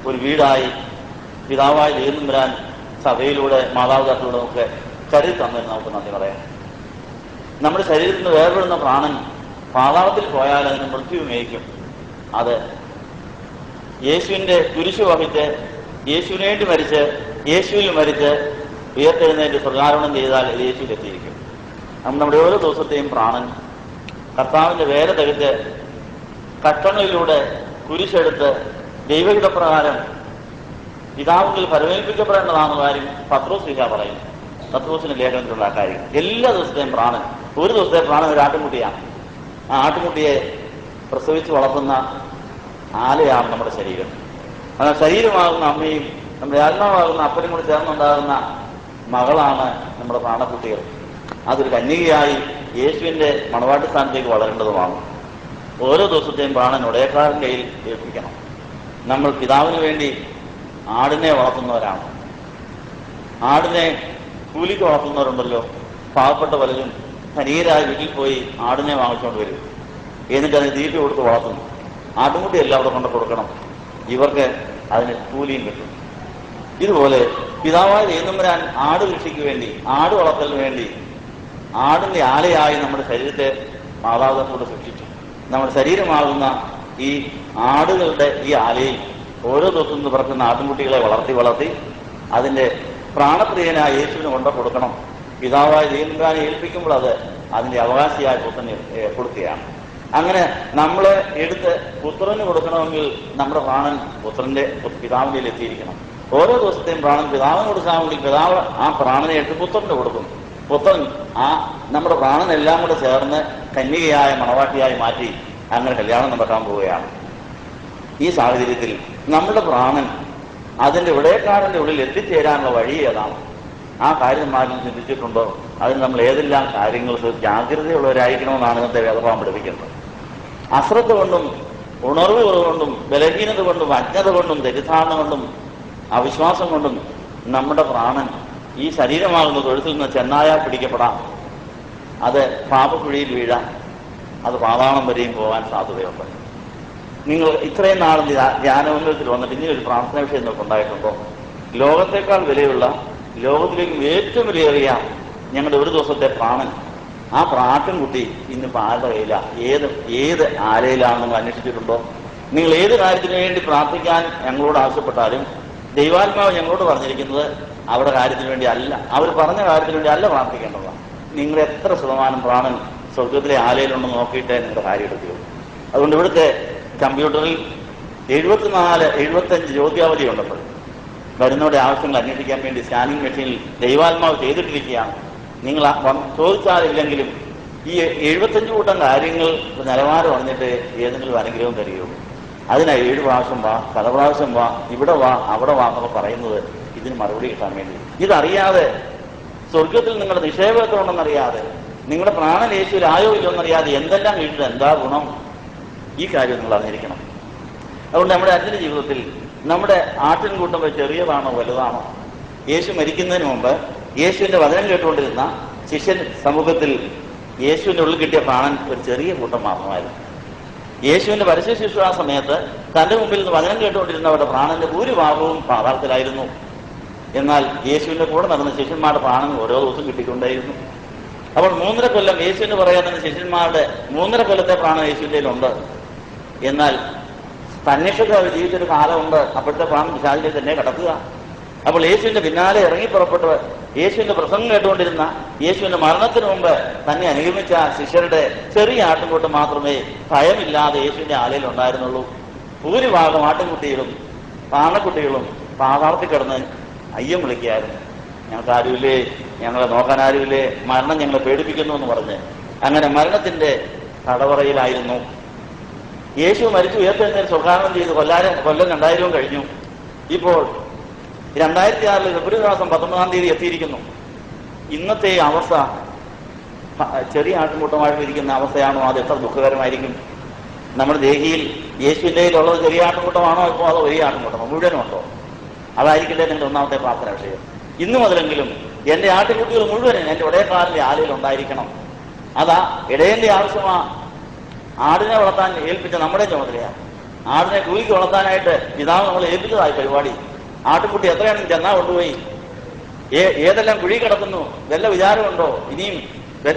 ഒരു വീടായി പിതാവായി ദൈവം വരാൻ സഭയിലൂടെ മാതാപിതാക്കളിലൂടെ നമുക്ക് കരുതി തന്നതിന് നമുക്ക് നന്ദി പറയാം. നമ്മുടെ ശരീരത്തിൽ നിന്ന് വേർപെടുന്ന പ്രാണൻ പാതാളത്തിൽ പോയാൽ അതിന് മൃത്യു മേയ്ക്കും. അത് യേശുവിന്റെ കുരിശു വഹിച്ച് യേശുവിന് വേണ്ടി മരിച്ച് യേശുവിൽ മരിച്ച് ഉയർത്തെഴുന്നേറ്റ് സ്വർഗാരോഹണം ചെയ്താൽ യേശുവിൽ എത്തിയിരിക്കും. നമ്മുടെ ഓരോ ദിവസത്തെയും പ്രാണൻ കർത്താവിന്റെ വേല തികച്ച് കഷ്ടങ്ങളിലൂടെ കുരിശെടുത്ത് ദൈവഹിതപ്രകാരം പിതാവിൽ പരമേൽപ്പിക്കപ്പെടേണ്ടതാണെന്ന കാര്യം പത്രോസ് പറയുന്നു. പത്രോസിന്റെ ലേഖനത്തിലുള്ള ആ കാര്യം. എല്ലാ ദിവസത്തെയും പ്രാണൻ, ഒരു ദിവസത്തെ പ്രാണൻ ഒരു ആട്ടുംകുട്ടിയാണ്. ആ ആട്ടുംകുട്ടിയെ പ്രസവിച്ച് വളർത്തുന്ന ആലയാണ് നമ്മുടെ ശരീരം. അങ്ങനെ ശരീരമാകുന്ന അമ്മയും നമ്മുടെ ആത്മാവാകുന്ന അപ്പനും കൂടി ചേർന്നുണ്ടാകുന്ന മകളാണ് നമ്മുടെ പ്രാണക്കുട്ടികൾ. അതൊരു കന്യകയായി യേശുവിന്റെ മണവാട്ടി സ്ഥാനത്തേക്ക് വളരേണ്ടതുമാണ്. ഓരോ ദിവസത്തെയും പ്രാണൻ ഉടയക്കാരൻ കയ്യിൽ ഏൽപ്പിക്കണം. നമ്മൾ പിതാവിന് വേണ്ടി ആടിനെ വളർത്തുന്നവരാണ്. ആടിനെ കൂലിക്ക് വളർത്തുന്നവരുണ്ടല്ലോ. പാവപ്പെട്ട പലരും ധനികരായ വീട്ടിൽ പോയി ആടിനെ വാങ്ങിച്ചുകൊണ്ട് വരും. എന്നിട്ട് അതിന് തീറ്റ കൊടുത്ത് വളർത്തുന്നു. ആട്ടുംകുട്ടിയെല്ലാം അവിടെ കൊണ്ട് കൊടുക്കണം. ഇവർക്ക് അതിന് കൂലിയും കിട്ടും. ഇതുപോലെ പിതാവായ ദൈവം ആട് കൃഷിക്ക് വേണ്ടി, ആട് വളർത്തലിന് വേണ്ടി ആടിന്റെ ആലയായി നമ്മുടെ ശരീരത്തെ മാതാപിതാക്കളോട് സൃഷ്ടിച്ചു. നമ്മുടെ ശരീരമാകുന്ന ഈ ആടുകളുടെ ഈ ആലയിൽ ഓരോ ദിവസവും പിറക്കുന്ന ആട്ടുംകുട്ടികളെ വളർത്തി അതിന്റെ പ്രാണപ്രിയനായ യേശുവിന് കൊണ്ടു കൊടുക്കണം. പിതാവായ ദൈവനെ ഏൽപ്പിക്കുമ്പോൾ അത് അതിന്റെ അവകാശിയായി പുത്രന് കൊടുക്കുകയാണ്. അങ്ങനെ നമ്മളെ എടുത്ത് പുത്രന് കൊടുക്കണമെങ്കിൽ നമ്മുടെ പ്രാണൻ പിതാവിന്റെ എത്തിയിരിക്കണം. ഓരോ ദിവസത്തെയും പ്രാണൻ പിതാവിന് കൊടുക്കാമെങ്കിൽ പിതാവ് ആ പ്രാണനെ എടുത്ത് പുത്രന് കൊടുക്കും. പുത്രൻ നമ്മുടെ പ്രാണനെല്ലാം കൂടെ ചേർന്ന് കന്യകയായ മണവാട്ടിയായി മാറ്റി അങ്ങനെ കല്യാണം നടക്കാൻ പോവുകയാണ്. ഈ സാഹചര്യത്തിൽ നമ്മുടെ പ്രാണൻ അതിന്റെ ഉടയക്കാരന്റെ ഉള്ളിൽ എത്തിച്ചേരാനുള്ള വഴി ഏതാണ്? ആ കാര്യം ആരും ചിന്തിച്ചിട്ടുണ്ടോ? അതിന് നമ്മൾ ഏതെല്ലാം കാര്യങ്ങൾക്ക് ജാഗ്രതയുള്ളവരായിരിക്കണമെന്നാണ് ഇന്നത്തെ വേദഭാഗം പഠിപ്പിക്കുന്നത്. അശ്രദ്ധ കൊണ്ടും ഉണർവ് കൊണ്ടും ബലഹീനത കൊണ്ടും അജ്ഞത കൊണ്ടും തെറ്റിദ്ധാരണ കൊണ്ടും അവിശ്വാസം കൊണ്ടും നമ്മുടെ പ്രാണൻ ഈ ശരീരമാകുന്ന തൊഴുത്തിൽ നിന്ന് ചെന്നായാൽ പിടിക്കപ്പെടാം. അത് പാപക്കുഴിയിൽ വീഴാം. അത് പാതാളം വരെയും പോകാൻ സാധ്യതയുണ്ട്. നിങ്ങൾ ഇത്രയും നാളും ധ്യാനമന്ദിരത്തിൽ വന്നിട്ട് ഇനി ഒരു പ്രാർത്ഥന വിഷയം നിങ്ങൾക്ക് ഉണ്ടായിട്ടുണ്ടോ? ലോകത്തെക്കാൾ വിലയുള്ള, ലോകത്തിലേക്ക് ഏറ്റവും വിലയേറിയ ഞങ്ങളുടെ ഒരു ദിവസത്തെ പ്രാണൻ, ആ പ്രാട്ടുംകുട്ടി ഇന്നിപ്പോൾ ആരുടെ കയ്യില, ഏത് ആലയിലാണെന്ന് നിങ്ങൾ അന്വേഷിച്ചിട്ടുണ്ടോ? നിങ്ങൾ ഏത് കാര്യത്തിന് വേണ്ടി പ്രാർത്ഥിക്കാൻ ഞങ്ങളോട് ആവശ്യപ്പെട്ടാലും ദൈവാത്മാവ് ഞങ്ങളോട് പറഞ്ഞിരിക്കുന്നത് അവരുടെ കാര്യത്തിന് വേണ്ടി അല്ല, അവർ പറഞ്ഞ കാര്യത്തിന് വേണ്ടി അല്ല പ്രാർത്ഥിക്കേണ്ടതാണ്. നിങ്ങൾ എത്ര ശതമാനം പ്രാണൻ സ്വർഗത്തിലെ ആലയിലുണ്ടെന്ന് നോക്കിയിട്ടേ നിങ്ങളുടെ കാര്യം എടുക്കുകയുള്ളൂ. അതുകൊണ്ട് ഇവിടുത്തെ കമ്പ്യൂട്ടറിൽ 74-75 ചോദ്യാവലി ഉണ്ടപ്പോൾ വരുന്നവരുടെ ആവശ്യങ്ങൾ അന്വേഷിക്കാൻ വേണ്ടി സ്കാനിങ് മെഷീനിൽ ദൈവാത്മാവ് ചെയ്തിട്ടിരിക്കുകയാണ്. നിങ്ങൾ ചോദിച്ചാലില്ലെങ്കിലും ഈ 75 കൂട്ടം കാര്യങ്ങൾ നിലവാരം അറിഞ്ഞിട്ട് ഏതെങ്കിലും അനുഗ്രഹം തരികയുള്ളൂ. അതിനാ 7 പ്രാവശ്യം വാ, പല പ്രാവശ്യം വാ, ഇവിടെ വാ, അവിടെ വാ എന്നൊക്കെ പറയുന്നത് ഇതിന് മറുപടി കിട്ടാൻ വേണ്ടി. ഇതറിയാതെ സ്വർഗത്തിൽ നിങ്ങളുടെ നിക്ഷേപത്തുണ്ടെന്നറിയാതെ നിങ്ങളുടെ പ്രാണൻ യേശുവിൽ ആയോ ഇല്ലെന്നറിയാതെ എന്തെല്ലാം വീട്ടിൽ എന്താ ഗുണം? ഈ കാര്യം നിങ്ങൾ അറിഞ്ഞിരിക്കണം. അതുകൊണ്ട് നമ്മുടെ അച്ഛൻ്റെ ജീവിതത്തിൽ നമ്മുടെ ആട്ടിൻകൂട്ടം ചെറിയതാണോ വലുതാണോ? യേശു മരിക്കുന്നതിന് മുമ്പ് യേശുവിന്റെ വചനം കേട്ടുകൊണ്ടിരുന്ന ശിഷ്യൻ സമൂഹത്തിൽ യേശുവിന്റെ ഉള്ളിൽ കിട്ടിയ പ്രാണൻ ഒരു ചെറിയ കൂട്ടം മാത്രമായിരുന്നു. യേശുവിന്റെ പരസ്യ ശുശ്രൂഷ സമയത്ത് തന്റെ മുമ്പിൽ നിന്ന് വചനം കേട്ടുകൊണ്ടിരുന്നവരുടെ പ്രാണന്റെ ഭൂരിഭാഗവും പാതാളത്തിലായിരുന്നു. എന്നാൽ യേശുവിന്റെ കൂടെ നടന്ന ശിഷ്യന്മാരുടെ പ്രാണൻ ഓരോ ദിവസം കിട്ടിക്കൊണ്ടേയിരുന്നു. അപ്പോൾ 3.5 കൊല്ലം യേശുവിന് പറയാൻ ശിഷ്യന്മാരുടെ 3.5 കൊല്ലത്തെ പ്രാണൻ യേശുവിന്റെ ഉണ്ട്. എന്നാൽ തന്നിഷ്ടത്തിൽ അവർ ജീവിച്ചൊരു കാലമുണ്ട്. അപ്പോഴത്തെ പ്രാണൻ പിശാചിലേക്ക് തന്നെ കിടക്കുക. അപ്പോൾ യേശുവിന്റെ പിന്നാലെ ഇറങ്ങിപ്പുറപ്പെട്ട് യേശുവിന്റെ പ്രസംഗം കേട്ടുകൊണ്ടിരുന്ന, യേശുവിന്റെ മരണത്തിന് മുമ്പ് തന്നെ അനുഗമിച്ച ശിഷ്യരുടെ ചെറിയ ആട്ടിൻകൂട്ടം മാത്രമേ ഭയമില്ലാതെ യേശുവിന്റെ ആലയിൽ ഉണ്ടായിരുന്നുള്ളൂ. ഭൂരിഭാഗം ആട്ടിൻകുട്ടികളും പ്രാണക്കുട്ടികളും പാതാളത്തിൽ കിടന്ന് അയ്യം വിളിക്കുകയായിരുന്നു. ഞങ്ങൾക്ക് ആരുമില്ലേ, ഞങ്ങളെ നോക്കാൻ ആരുമില്ലേ, മരണം ഞങ്ങളെ പേടിപ്പിക്കുന്നു എന്ന് പറഞ്ഞ് അങ്ങനെ മരണത്തിന്റെ തടവറയിലായിരുന്നു. യേശു മരിച്ചു ഉയർത്തെഴുന്നേറ്റ് സ്വർഗ്ഗാരോഹണം ചെയ്ത് കൊല്ലം 2000 കഴിഞ്ഞു. ഇപ്പോൾ 2006 ഫെബ്രുവരി മാസം 19-ാം തീയതി എത്തിയിരിക്കുന്നു. ഇന്നത്തെ അവസ്ഥ ചെറിയ ആട്ടിൻകൂട്ടമായിട്ട് ഇരിക്കുന്ന അവസ്ഥയാണോ? അത് എത്ര ദുഃഖകരമായിരിക്കും. നമ്മുടെ ദേഹിയിൽ യേശുവിൻ്റെ ഉള്ളത് ചെറിയ ആട്ടിൻകൂട്ടമാണോ ഇപ്പോൾ? അതോ വലിയ ആട്ടിൻകൂട്ടമോ? മുഴുവനും ഉണ്ടോ? അതായിരിക്കട്ടെ നിങ്ങളുടെ ഒന്നാമത്തെ പ്രാർത്ഥന വിഷയം. ഇന്നു മുതലെങ്കിലും എന്റെ ആട്ടിൻകുട്ടികൾ മുഴുവനും എന്റെ ഇടയക്കാരന്റെ ആലയിൽ ഉണ്ടായിരിക്കണം. അതാ ഇടയന്റെ ആവശ്യമാ. ആടിനെ വളർത്താൻ ഏൽപ്പിച്ച നമ്മുടെ ചുമതലയാണ്. ആടിനെ കൂലിക്ക് വളർത്താനായിട്ട് പിതാവ് നമ്മളെ ഏൽപ്പിച്ചതായി പരിപാടി. ആട്ടിൻകുട്ടി എത്രയാണെന്ന് ചെന്നാ കൊണ്ടുപോയി ഏതെല്ലാം കുഴി കിടക്കുന്നു, വല്ല വിചാരമുണ്ടോ ഇനിയും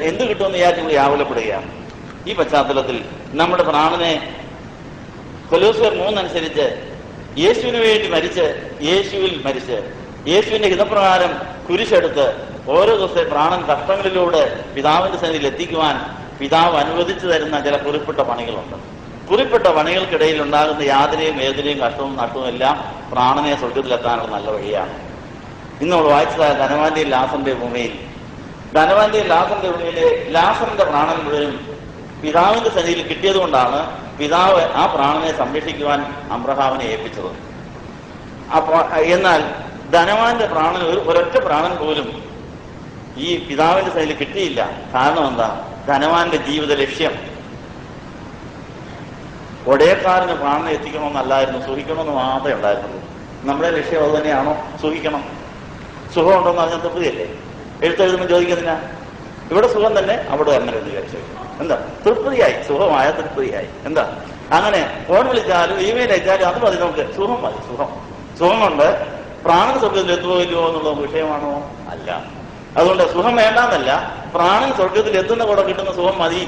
എന്ത് കിട്ടുമെന്ന് വിചാരിച്ച് നമ്മൾ ആകുലപ്പെടുകയാണ്. ഈ പശ്ചാത്തലത്തിൽ നമ്മുടെ പ്രാണനെ കൊലോസ്യർ 3 അനുസരിച്ച് യേശുവിന് വേണ്ടി മരിച്ച് യേശുവിൽ മരിച്ച് യേശുവിന്റെ ഹിതപ്രകാരം കുരിശെടുത്ത് ഓരോ ദിവസത്തെ പ്രാണൻ കഷ്ടങ്ങളിലൂടെ പിതാവിന്റെ സന്നിധിയിൽ എത്തിക്കുവാൻ പിതാവ് അനുവദിച്ചു തരുന്ന ചില കുറിപ്പിട്ട പണികളുണ്ട്. കുറിപ്പിട്ട പണികൾക്കിടയിൽ ഉണ്ടാകുന്ന യാതനയും വേദനയും കഷ്ടവും നഷ്ടവും എല്ലാം പ്രാണനെ സ്വർഗത്തിലെത്താനുള്ള നല്ല വഴിയാണ്. ഇന്ന് നമ്മൾ വായിച്ചതായ ധനവാന്റെയും ലാസറിന്റെ ഭൂമിയിൽ ലാസറിന്റെ പ്രാണൻ മുഴുവനും പിതാവിന്റെ സന്നിധിയിൽ കിട്ടിയതുകൊണ്ടാണ് പിതാവ് ആ പ്രാണനെ സംരക്ഷിക്കുവാൻ അബ്രഹാമിനെ ഏൽപ്പിച്ചത്. എന്നാൽ ധനവാന്റെ പ്രാണൻ ഒരൊറ്റ പ്രാണൻ പോലും ഈ പിതാവിന്റെ സന്നിധിയിൽ കിട്ടിയില്ല. കാരണം എന്താ? ധനവാന്റെ ജീവിത ലക്ഷ്യം ഒടയക്കാരന് പ്രാണനെ എത്തിക്കണമെന്നല്ലായിരുന്നു, സുഖിക്കണമെന്ന് മാത്രമേ ഉണ്ടായിരുന്നുള്ളൂ. നമ്മുടെ ലക്ഷ്യം അത് തന്നെയാണോ? സുഖിക്കണം. സുഖമുണ്ടോന്ന് അറിഞ്ഞാൽ തൃപ്തിയല്ലേ? എഴുത്തെഴുതുമ്പോൾ ചോദിക്കുന്നതിനാ ഇവിടെ സുഖം തന്നെ അവിടെ അങ്ങനെ എന്ന് വിചാരിച്ചു. എന്താ? തൃപ്തിയായി, സുഖമായ തൃപ്തിയായി. എന്താ? അങ്ങനെ ഫോൺ വിളിച്ചാലും ഇമെയിൽ അയച്ചാലും അത് മതി, നമുക്ക് സുഖം മതി. സുഖം കൊണ്ട് പ്രാണൻ സ്വർഗത്തിൽ എത്തുമോ ഇല്ലയോ എന്നുള്ള വിഷയമാണോ? അല്ല. അതുകൊണ്ട് സുഖം വേണ്ടാന്നല്ല, പ്രാണൻ സ്വർഗത്തിൽ എത്തുന്ന കൂടെ കിട്ടുന്ന സുഖം മതി.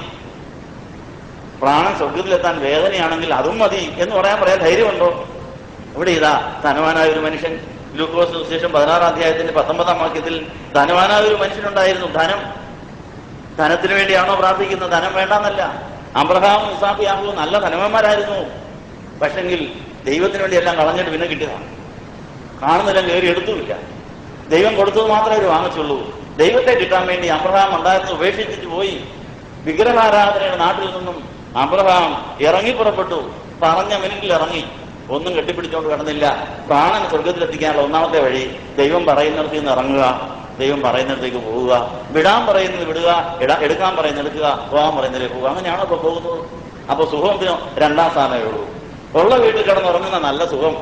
പ്രാണൻ സ്വർഗത്തിലെത്താൻ വേദനയാണെങ്കിൽ അതും മതി എന്ന് പറയാൻ ധൈര്യമുണ്ടോ? ഇവിടെ ഇതാ ധനവാനായ ഒരു മനുഷ്യൻ, ലൂക്കോസ് സുവിശേഷം 16 അധ്യായത്തിന്റെ 19 വാക്യത്തിൽ ധനവാനായ ഒരു മനുഷ്യനുണ്ടായിരുന്നു. ധനത്തിന് വേണ്ടിയാണോ പ്രാർത്ഥിക്കുന്നത്? ധനം വേണ്ടാന്നല്ല. അബ്രഹാമും ഇസാഖും യാക്കോബും നല്ല ധനവന്മാരായിരുന്നു. പക്ഷെങ്കിൽ ദൈവത്തിന് വേണ്ടി എല്ലാം കളഞ്ഞിട്ട് പിന്നെ കിട്ടിയതാണ്. കാണുന്നതെല്ലാം കയറി എടുത്തുമില്ല. ദൈവം കൊടുത്തത് മാത്രമേ അവർ വാങ്ങിച്ചുള്ളൂ. ദൈവത്തെ കിട്ടാൻ വേണ്ടി അബ്രഹാം ഉണ്ടായിരുന്നു, ഉപേക്ഷിച്ചിട്ട് പോയി. വിഗ്രഹാരാധനയുടെ നാട്ടിൽ നിന്നും അബ്രഹാം ഇറങ്ങിപ്പുറപ്പെട്ടു. പറഞ്ഞ മിനിറ്റിൽ ഇറങ്ങി. ഒന്നും കെട്ടിപ്പിടിച്ചുകൊണ്ട് കിടന്നില്ല. പ്രാണൻ സ്വർഗത്തിലെത്തിക്കാനുള്ള ഒന്നാമത്തെ വഴി ദൈവം പറയുന്നിടത്ത് നിന്ന് ഇറങ്ങുക, ദൈവം പറയുന്നിടത്തേക്ക് പോവുക, വിടാൻ പറയുന്നത് വിടുക, എടുക്കാൻ പറയുന്നത് എടുക്കുക, പോകാൻ പറയുന്നതിലേക്ക് പോവുക. അങ്ങനെയാണോ ഇപ്പൊ പോകുന്നത്? അപ്പൊ സുഖത്തിന് 2ാം സ്ഥാനമേ ഉള്ളൂ. ഉള്ള വീട്ടിൽ കിടന്നുറങ്ങുന്ന നല്ല സുഖം,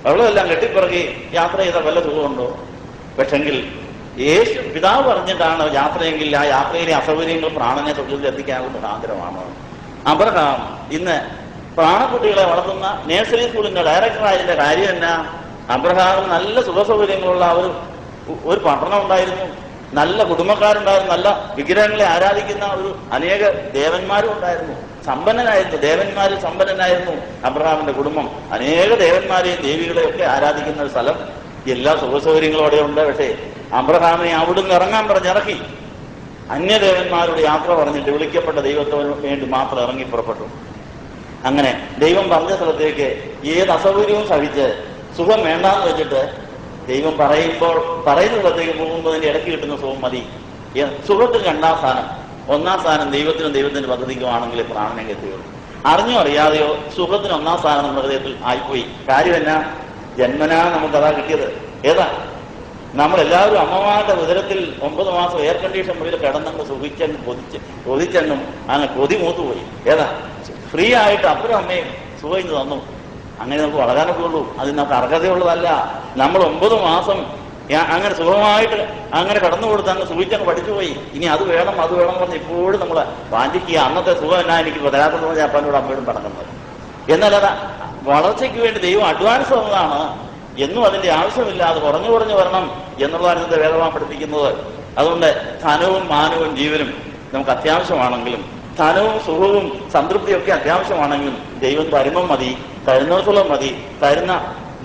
ഉള്ളതെല്ലാം കെട്ടിപ്പിറകി യാത്ര ചെയ്ത വല്ല സുഖമുണ്ടോ? പക്ഷെങ്കിൽ യേശു പിതാവ് പറഞ്ഞിട്ടാണ് യാത്രയെങ്കിൽ ആ യാത്രയിലെ അസൗകര്യങ്ങൾ പ്രാണനെ സ്വർഗത്തിൽ എത്തിക്കാനുള്ള ആഗ്രഹമാണ്. അബ്രഹാം ഇന്ന് പ്രാണക്കുട്ടികളെ വളർത്തുന്ന നഴ്സറി സ്കൂളിന്റെ ഡയറക്ടറായതിന്റെ കാര്യം എന്നാ? അബ്രഹാമിന് നല്ല സുഖസൗകര്യങ്ങളുള്ള ഒരു പട്ടണം ഉണ്ടായിരുന്നു, നല്ല കുടുംബക്കാരുണ്ടായിരുന്നു, നല്ല വിഗ്രഹങ്ങളെ ആരാധിക്കുന്ന അനേക ദേവന്മാരും ഉണ്ടായിരുന്നു. സമ്പന്നനായിരുന്നു, ദേവന്മാരിൽ സമ്പന്നനായിരുന്നു അബ്രഹാമിന്റെ കുടുംബം. അനേക ദേവന്മാരെയും ദേവികളെയും ഒക്കെ ആരാധിക്കുന്ന ഒരു സ്ഥലം. എല്ലാ സുഖസൗകര്യങ്ങളോടെ ഉണ്ട്. പക്ഷേ അബ്രഹാമിനെ അവിടുന്ന് ഇറങ്ങാൻ പറഞ്ഞിറക്കി. അന്യദേവന്മാരോട് യാത്ര പറഞ്ഞിട്ട് വിളിക്കപ്പെട്ട ദൈവത്തിന് വേണ്ടി മാത്രം ഇറങ്ങി പുറപ്പെട്ടു. അങ്ങനെ ദൈവം പറഞ്ഞ സ്ഥലത്തേക്ക് ഏത് അസൗകര്യവും സഹിച്ച് സുഖം വേണ്ടാന്ന് വെച്ചിട്ട് ദൈവം പറയുന്ന സ്ഥലത്തേക്ക് പോകുമ്പോൾ അതിന്റെ ഇടയ്ക്ക് കിട്ടുന്ന സുഖം മതി. സുഖത്തിന് 2ാം സ്ഥാനം. 1ാം സ്ഥാനം ദൈവത്തിനും ദൈവത്തിന്റെ പദ്ധതിക്കുമാണെങ്കിൽ പ്രാണനെ എത്തുകയുള്ളൂ. അറിഞ്ഞോ അറിയാതെയോ സുഖത്തിന് 1ാം സ്ഥാനം നമ്മുടെ ഹൃദയത്തിൽ ആയിപ്പോയി. കാര്യം എന്നാ? ജന്മനാ നമുക്കതാ കിട്ടിയത്. ഏതാ? നമ്മളെല്ലാവരും അമ്മമാരുടെ ഉദരത്തിൽ 9 മാസം എയർ കണ്ടീഷൻ മുറിയിൽ കിടന്നങ്ങ് സുഖിച്ചെന്നും കൊതിച്ചെന്നും അങ്ങ് കൊതി മൂത്തുപോയി. ഏതാ? ഫ്രീ ആയിട്ട് അപ്പനും അമ്മയും സുഖം ഇന്ന് തന്നു. അങ്ങനെ നമുക്ക് വളരാനൊക്കെ ഉള്ളൂ. അതിന് നമുക്ക് അർഹതയുള്ളതല്ല. നമ്മൾ 9 മാസം അങ്ങനെ സുഖമായിട്ട് അങ്ങനെ കടന്നു കൊടുത്ത് അങ്ങ് സുഖിച്ചങ്ങ് പഠിച്ചുപോയി. ഇനി അത് വേണം പറഞ്ഞ് ഇപ്പോഴും നമ്മൾ വാഞ്ചിക്കുക. അന്നത്തെ സുഖം എന്നാ എനിക്ക് തരാത്തെന്ന് പറഞ്ഞാൽ അപ്പനോട് അമ്മയോടും പറഞ്ഞത്. എന്നാൽ അത് വളർച്ചയ്ക്ക് വേണ്ടി ദൈവം അഡ്വാൻസ് തന്നതാണ്. എന്നും അതിന്റെ ആവശ്യമില്ലാതെ കുറഞ്ഞു വരണം എന്നുള്ളതാണ് ഇതിന്റെ വേദവാൻ പഠിപ്പിക്കുന്നത്. അതുകൊണ്ട് ധനവും മാനവും ജീവനും നമുക്ക് അത്യാവശ്യമാണെങ്കിലും, ധനവും സുഖവും സംതൃപ്തിയൊക്കെ അത്യാവശ്യമാണെങ്കിലും ദൈവം തരുമ്പം മതി, തരുന്നിടത്തോളം മതി, തരുന്ന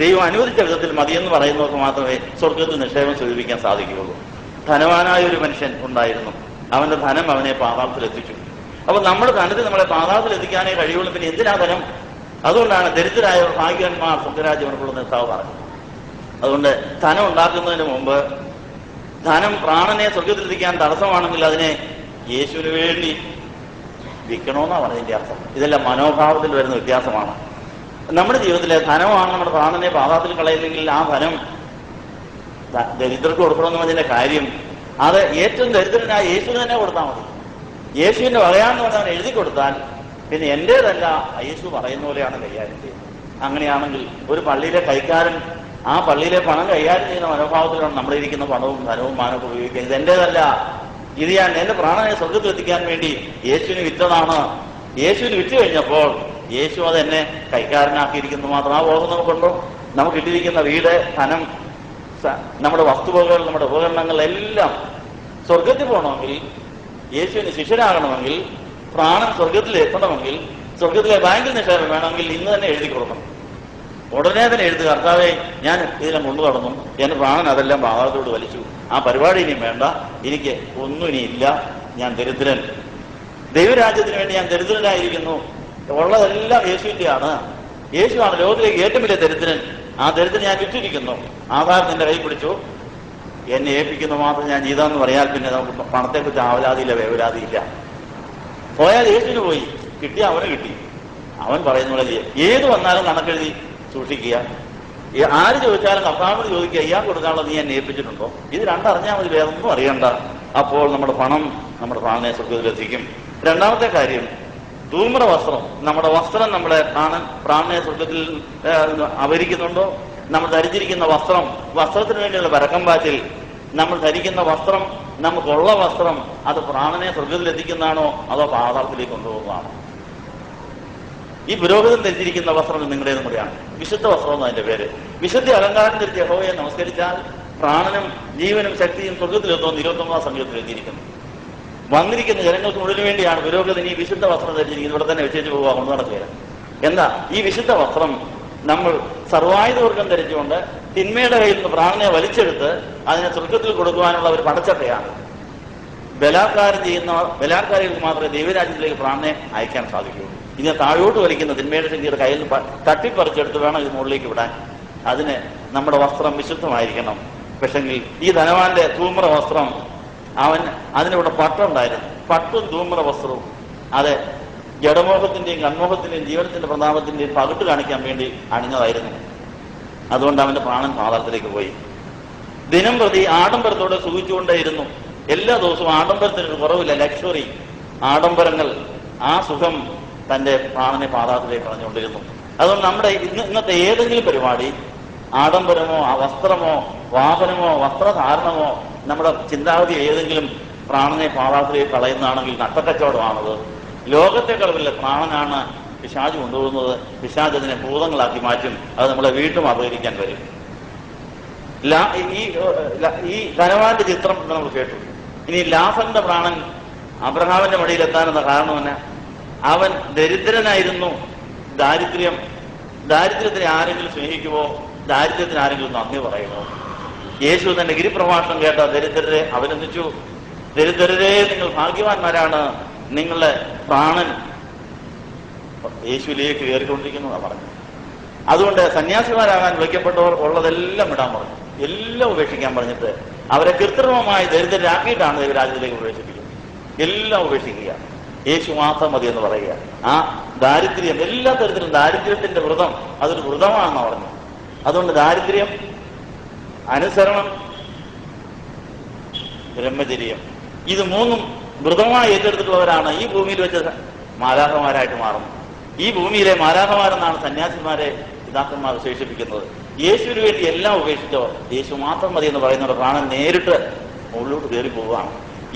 ദൈവം അനുവദിച്ച വിധത്തിൽ മതി എന്ന് പറയുന്നവർക്ക് മാത്രമേ സ്വർഗത്തിൽ നിക്ഷേപം സ്വരൂപിക്കാൻ സാധിക്കുകയുള്ളൂ. ധനവാനായ ഒരു മനുഷ്യൻ ഉണ്ടായിരുന്നു. അവന്റെ ധനം അവനെ പാതാളത്തിലെത്തിച്ചു. അപ്പൊ നമ്മുടെ ധനത്തിൽ നമ്മളെ പാതാളത്തിലെത്തിക്കാനേ കഴിയുള്ളൂ. പിന്നെ എന്തിനാ ധനം? അതുകൊണ്ടാണ് ദരിദ്രരായ ഭാഗ്യവാന്മാർ സ്വർഗരാജ്യം ഉൾപ്പെടുന്ന നേതാവ് പറഞ്ഞത്. അതുകൊണ്ട് ധനം ഉണ്ടാക്കുന്നതിന് മുമ്പ് ധനം പ്രാണനെ സ്വർഗത്തിലെത്തിക്കാൻ തടസ്സമാണെങ്കിൽ അതിനെ യേശുവിന് വേണ്ടി വിൽക്കണമെന്നാണ് പറഞ്ഞതിന്റെ അർത്ഥം. ഇതെല്ലാം മനോഭാവത്തിൽ വരുന്ന വ്യത്യാസമാണ്. നമ്മുടെ ജീവിതത്തിലെ ധനമാണ് നമ്മുടെ പ്രാണനെ പാതാളത്തിൽ കളയുന്നെങ്കിൽ ആ ധനം ദരിദ്രർക്ക് കൊടുക്കണമെന്ന് പറഞ്ഞതിന്റെ കാര്യം അത് ഏറ്റവും ദരിദ്രനായ യേശുവിന് തന്നെ കൊടുത്താൽ മതി. യേശുവിന്റെ വകയാന്ന് പറഞ്ഞാൽ അവൻ എഴുതി കൊടുത്താൽ പിന്നെ എന്റേതല്ല യേശു പറയുന്ന പോലെയാണ് കൈകാര്യം ചെയ്യുന്നത്. അങ്ങനെയാണെങ്കിൽ ഒരു പള്ളിയിലെ കൈക്കാരൻ ആ പള്ളിയിലെ പണം കൈകാര്യം ചെയ്യുന്ന മനോഭാവത്തിലാണ് നമ്മളിരിക്കുന്ന പണവും ധനവും മാനവും ഉപയോഗിക്കുക. ഇത് എന്റേതല്ല, ഇത് ഞാൻ എന്റെ പ്രാണനെ സ്വർഗത്തിൽ എത്തിക്കാൻ വേണ്ടി യേശുവിന് വിറ്റതാണ്. യേശുവിന് വിറ്റ് കഴിഞ്ഞപ്പോൾ യേശു അത് എന്നെ കൈക്കാരനാക്കിയിരിക്കുന്നു മാത്രം. ആ ബോധം നമുക്കുണ്ടോ? നമുക്ക് ഇട്ടിരിക്കുന്ന വീട്, ധനം, നമ്മുടെ വസ്തുവകകൾ, നമ്മുടെ ഉപകരണങ്ങൾ എല്ലാം സ്വർഗത്തിൽ പോകണമെങ്കിൽ, യേശുവിന് ശിഷ്യനാകണമെങ്കിൽ, പ്രാണൻ സ്വർഗത്തിൽ എത്തണമെങ്കിൽ, സ്വർഗത്തിലെ ബാങ്കിൽ നിക്ഷേപം വേണമെങ്കിൽ ഇന്ന് തന്നെ എഴുതി കൊടുക്കണം. ഉടനെ തന്നെ എഴുതുക, കർത്താവേ ഞാൻ ഇതിനെ കൊണ്ടു കടന്നു, എന്റെ പ്രാണൻ അതെല്ലാം പാതാളത്തോട് വലിച്ചു, ആ പരിപാടി ഇനിയും വേണ്ട, എനിക്ക് ഒന്നും ഇനിയില്ല, ഞാൻ ദരിദ്രൻ, ദൈവരാജ്യത്തിന് വേണ്ടി ഞാൻ ദരിദ്രനായിരിക്കുന്നു, ഉള്ളതെല്ലാം യേശുവിന്റെയാണ്, യേശുവാണ് ലോകത്തിലേക്ക് ഏറ്റവും വലിയ ദരിദ്രൻ, ആ ദരിദ്രൻ ഞാൻ വിറ്റിരിക്കുന്നു, ആധാരം നിന്റെ കൈ പിടിച്ചു, എന്നെ ഏൽപ്പിക്കുന്നു മാത്രം ഞാൻ ചെയ്താന്ന് പറയാൽ പിന്നെ നമുക്ക് പണത്തെക്കുറിച്ച് ആവലാതിയില്ല, വേവലാതിയില്ല. പോയാൽ യേശുവിന് പോയി, കിട്ടിയ അവന് കിട്ടി, അവൻ പറയുന്ന പോലെ ചെയ്യാം. ഏത് വന്നാലും കണക്കെഴുതി സൂക്ഷിക്കുക, ആര് ചോദിച്ചാലും കർത്താവിനോട് ചോദിക്കുക, ഇയാൾ കൊടുക്കാനുള്ളത് നീ എന്നെ ഏൽപ്പിച്ചിട്ടുണ്ടോ? ഇത് രണ്ടറിഞ്ഞാൽ മതി, വേറൊന്നും അറിയണ്ട. അപ്പോൾ നമ്മുടെ പണം നമ്മുടെ പ്രാണനെ സ്വർഗത്തിലെത്തിക്കും. രണ്ടാമത്തെ കാര്യം, ധൂമ്ര വസ്ത്രം. നമ്മുടെ വസ്ത്രം നമ്മളെ പ്രാണനെ സ്വർഗത്തിൽ അപഹരിക്കുന്നുണ്ടോ? നമ്മൾ ധരിച്ചിരിക്കുന്ന വസ്ത്രം, വസ്ത്രത്തിന് വേണ്ടിയുള്ള പരക്കം പാച്ചിൽ, നമ്മൾ ധരിക്കുന്ന വസ്ത്രം, നമുക്കുള്ള വസ്ത്രം, അത് പ്രാണനെ സ്വർഗത്തിൽ എത്തിക്കുന്നതാണോ അതോ പാതാളത്തിലേക്ക് കൊണ്ടുപോകുന്നതാണോ? ഈ പുരോഹിതൻ ധരിച്ചിരിക്കുന്ന വസ്ത്രം നിങ്ങളുടേതും കൂടിയാണ്. വിശുദ്ധ വസ്ത്രം എന്ന് അതിന്റെ പേര്. വിശുദ്ധ അലങ്കാരം ധരിച്ച് യഹോവയെ നമസ്കരിച്ചാൽ പ്രാണനും ജീവനും ശക്തിയും സ്വർഗത്തിലെത്തുമെന്ന് 29-ാം സംഖ്യത്തിൽ എഴുതിയിരിക്കുന്നു. വന്നിരിക്കുന്ന ജനങ്ങൾക്ക് മുഴുവൻ വേണ്ടിയാണ് പുരോഹിതൻ ഈ വിശുദ്ധ വസ്ത്രം ധരിച്ചിരിക്കുന്നത്. ഇവിടെ തന്നെ വെച്ചേച്ച് പോവുക, കൊണ്ട് നടക്കുക. എന്താ ഈ വിശുദ്ധ വസ്ത്രം? നമ്മൾ സർവായുധവർഗം ധരിച്ചുകൊണ്ട് തിന്മയുടെ കയ്യിൽ നിന്ന് പ്രാണനെ വലിച്ചെടുത്ത് അതിനെ സ്വർഗത്തിൽ കൊടുക്കുവാനുള്ള ഒരു പടച്ചട്ടയാണ്. ബലാത്കാരികൾക്ക് മാത്രമേ ദൈവരാജ്യത്തിലേക്ക് പ്രാണനെ അയക്കാൻ സാധിക്കുകയുള്ളൂ. ഇതിനെ താഴോട്ട് വലിക്കുന്ന തിന്മയുടെ ശക്തിയുടെ കയ്യിൽ നിന്ന് തട്ടിപ്പറിച്ചെടുത്ത് വേണം ഇത് മുകളിലേക്ക് വിടാൻ. അതിന് നമ്മുടെ വസ്ത്രം വിശുദ്ധമായിരിക്കണം. പക്ഷെങ്കിൽ ഈ ധനവാന്റെ ധൂമ്ര വസ്ത്രം, അതിനിവിടെ പട്ടുണ്ടായിരുന്നു. പട്ടും ധൂമ്ര വസ്ത്രവും അത് ജഡമോഹത്തിന്റെയും കൺമോഹത്തിന്റെയും ജീവനത്തിന്റെ പ്രതാപത്തിന്റെയും പകിട്ട് കാണിക്കാൻ വേണ്ടി അണിഞ്ഞതായിരുന്നു. അതുകൊണ്ട് അവന്റെ പ്രാണൻ പാതാളത്തിലേക്ക് പോയി. ദിനം പ്രതി ആഡംബരത്തോടെ സുഖിച്ചുകൊണ്ടേയിരുന്നു. എല്ലാ ദിവസവും ആഡംബരത്തിന് കുറവില്ല, ലക്ഷറി ആഡംബരങ്ങൾ, ആ സുഖം തന്റെ പ്രാണനെ പാതാളത്തിലേക്ക് കളഞ്ഞുകൊണ്ടിരുന്നു. അതുകൊണ്ട് നമ്മുടെ ഇന്നത്തെ ഏതെങ്കിലും പരിപാടി, ആഡംബരമോ വസ്ത്രമോ വാഹനമോ വസ്ത്രധാരണമോ, നമ്മുടെ ചിന്താഗതി ഏതെങ്കിലും പ്രാണനെ പാതാളത്തിലേക്ക് കളയുന്നതാണെങ്കിൽ നട്ടക്കച്ചവടമാണത്. ലോകത്തെക്കാൾ വലിയ പ്രാണനാണ് പിശാച് കൊണ്ടുപോകുന്നത്. പിശാച് അതിനെ ഭൂതങ്ങളാക്കി മാറ്റും. അത് നമ്മളെ വീണ്ടും അപഹരിക്കാൻ വരും. ഈ ധനവാന്റെ ചിത്രം നമ്മൾ കേട്ടു. ഇനി ലാസറിന്റെ പ്രാണൻ അബ്രഹാമിന്റെ മടിയിലെത്താനെന്ന കാരണം തന്നെ അവൻ ദരിദ്രനായിരുന്നു. ദാരിദ്ര്യത്തിനെ ആരെങ്കിലും സ്നേഹിക്കുമോ? ദാരിദ്ര്യത്തിന് ആരെങ്കിലും നന്ദി പറയുമോ? യേശു തന്റെ ഗിരിപ്രഭാഷണം കേട്ട ദരിദ്രരെ അഭിനന്ദിച്ചു. ദരിദ്രരെ, നിങ്ങൾ ഭാഗ്യവാന്മാരാണ്, നിങ്ങളുടെ പ്രാണൻ യേശുവിലേക്ക് കയറിക്കൊണ്ടിരിക്കുന്നു പറഞ്ഞു. അതുകൊണ്ട് സന്യാസിമാരാകാൻ വയ്ക്കപ്പെട്ടവർ ഉള്ളതെല്ലാം വിടാൻ പറഞ്ഞു, എല്ലാം ഉപേക്ഷിക്കാൻ പറഞ്ഞിട്ട് അവരെ കൃത്രിമമായി ദരിദ്രരാക്കിയിട്ടാണ് ദൈവരാജ്യത്തിലേക്ക് പ്രവേശിപ്പിക്കുന്നത്. എല്ലാം ഉപേക്ഷിക്കുക, യേശു മാത്രം മതി എന്ന് പറയുക. ആ ദാരിദ്ര്യം, എല്ലാ തരത്തിലും ദാരിദ്ര്യത്തിന്റെ വ്രതം അതൊരു വ്രതമാണെന്ന് പറഞ്ഞു. അതുകൊണ്ട് ദാരിദ്ര്യം, അനുസരണം, ബ്രഹ്മചര്യം, ഇത് മൂന്നും വ്രതമായി ഏറ്റെടുത്തിട്ടുള്ളവരാണ് ഈ ഭൂമിയിൽ വെച്ച് മാലാഖമാരായിട്ട് മാറുന്നത്. ഈ ഭൂമിയിലെ മാലാഖമാരെന്നാണ് സന്യാസിമാരെ പിതാക്കന്മാർ വിശേഷിപ്പിക്കുന്നത്. യേശുവിന് വേണ്ടി എല്ലാം ഉപേക്ഷിച്ചവർ, യേശു മാത്രം മതി എന്ന് പറയുന്നവർ പ്രാണൻ നേരിട്ട് മുകളിലോട്ട് കയറി പോവുകയാണ്.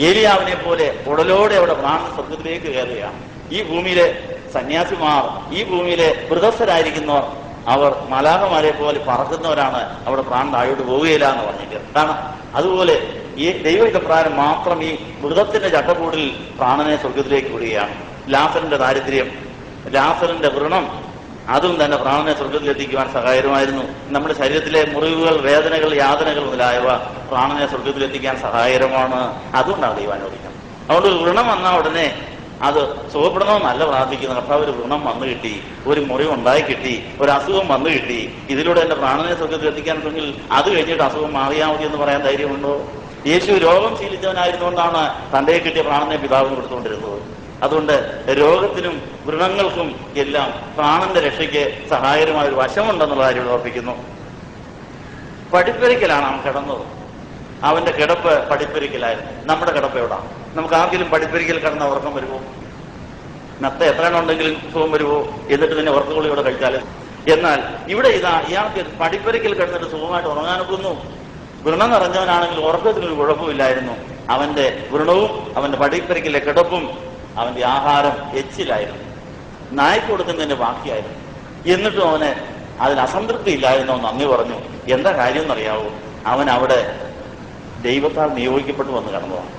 ഏലിയാവിനെ പോലെ ഉടലോടെ അവിടെ പ്രാണൻ സ്വർഗത്തിലേക്ക് കയറുകയാണ്. ഈ ഭൂമിയിലെ സന്യാസിമാർ, ഈ ഭൂമിയിലെ വൃതസ്ഥരായിരിക്കുന്നവർ, അവർ മാലാഖമാരെ പോലെ പറക്കുന്നവരാണ്. അവിടെ പ്രാണൻ താഴോട്ട് പോവുകയില്ല എന്ന് പറഞ്ഞിട്ട് കാരണം അതുപോലെ ഈ ദൈവഹിതപ്രകാരം മാത്രം ഈ മൃഗത്തിന്റെ ചട്ടക്കൂടിൽ പ്രാണനെ സ്വർഗത്തിലേക്ക് വിടുകയാണ്. ലാസറിന്റെ ദാരിദ്ര്യം, ലാസറിന്റെ വ്രണം, അതും തന്നെ പ്രാണനെ സ്വർഗത്തിലെത്തിക്കുവാൻ സഹായകരമായിരുന്നു. നമ്മുടെ ശരീരത്തിലെ മുറിവുകൾ, വേദനകൾ, യാതനകൾ മുതലായവ പ്രാണനെ സ്വർഗത്തിലെത്തിക്കാൻ സഹായകരമാണ്. അതുകൊണ്ടാണ് ദൈവം അനുവദിക്കുന്നത്. അതുകൊണ്ട് ഒരു വ്രണം വന്നാൽ ഉടനെ അത് സുഖപ്പെടണമെന്നല്ല പ്രാർത്ഥിക്കുന്നത്. കർത്താവ് ഒരു വ്രണം വന്നു കിട്ടി, ഒരു മുറിവ് ഉണ്ടായി കിട്ടി, ഒരു അസുഖം വന്നു കിട്ടി, ഇതിലൂടെ എന്റെ പ്രാണനെ സ്വർഗത്തിലെത്തിക്കാനുണ്ടെങ്കിൽ അത് കഴിഞ്ഞിട്ട് അസുഖം മാറിയാൽ മതി എന്ന് പറയാൻ ധൈര്യമുണ്ടോ? യേശു രോഗം ശീലിച്ചവനായിരുന്നുകൊണ്ടാണ് തന്റെ കിട്ടിയ പ്രാണനെ പിതാവിന് കൊടുത്തുകൊണ്ടിരുന്നത്. അതുകൊണ്ട് രോഗത്തിനും വ്രണങ്ങൾക്കും എല്ലാം പ്രാണന്റെ രക്ഷയ്ക്ക് സഹായകരമായ ഒരു വശമുണ്ടെന്നുള്ള കാര്യം ഓർപ്പിക്കുന്നു. പഠിപ്പരിക്കലാണ് അവൻ കിടന്നത്. അവന്റെ കിടപ്പ് പഠിപ്പരിക്കലായിരുന്നു. നമ്മുടെ കിടപ്പ് എവിടാണ്? നമുക്ക് ആർക്കെങ്കിലും പഠിപ്പരിക്കൽ കിടന്ന ഉറക്കം വരുമോ? നത്ത എത്ര എണ്ണം ഉണ്ടെങ്കിലും സുഖം വരുമോ? എന്നിട്ട് തന്നെ ഉറക്കഗുളിയോടെ കഴിച്ചാൽ എന്നാൽ ഇവിടെ ഇയാൾക്ക് പടിപ്പരയ്ക്കൽ കിടന്നിട്ട് സുഖമായിട്ട് ഉറങ്ങാനൊക്കുന്നു. വ്രണം നിറഞ്ഞവനാണെങ്കിൽ ഉറക്കത്തിനൊരു കുഴപ്പമില്ലായിരുന്നു. അവന്റെ വ്രണവും അവന്റെ പടിപ്പരയ്ക്കലെ കിടപ്പും അവന്റെ ആഹാരം എച്ചിലായിരുന്നു, നായ്ക്ക് കൊടുക്കുന്നതിന്റെ ബാക്കിയായിരുന്നു. എന്നിട്ടും അവന് അതിൽ അസംതൃപ്തി ഇല്ലായിരുന്നോ നന്ദി പറഞ്ഞു. എന്താ കാര്യം എന്നറിയാവോ? അവൻ അവിടെ ദൈവത്താൽ നിയോഗിക്കപ്പെട്ടു വന്ന് കടന്നതാണ്.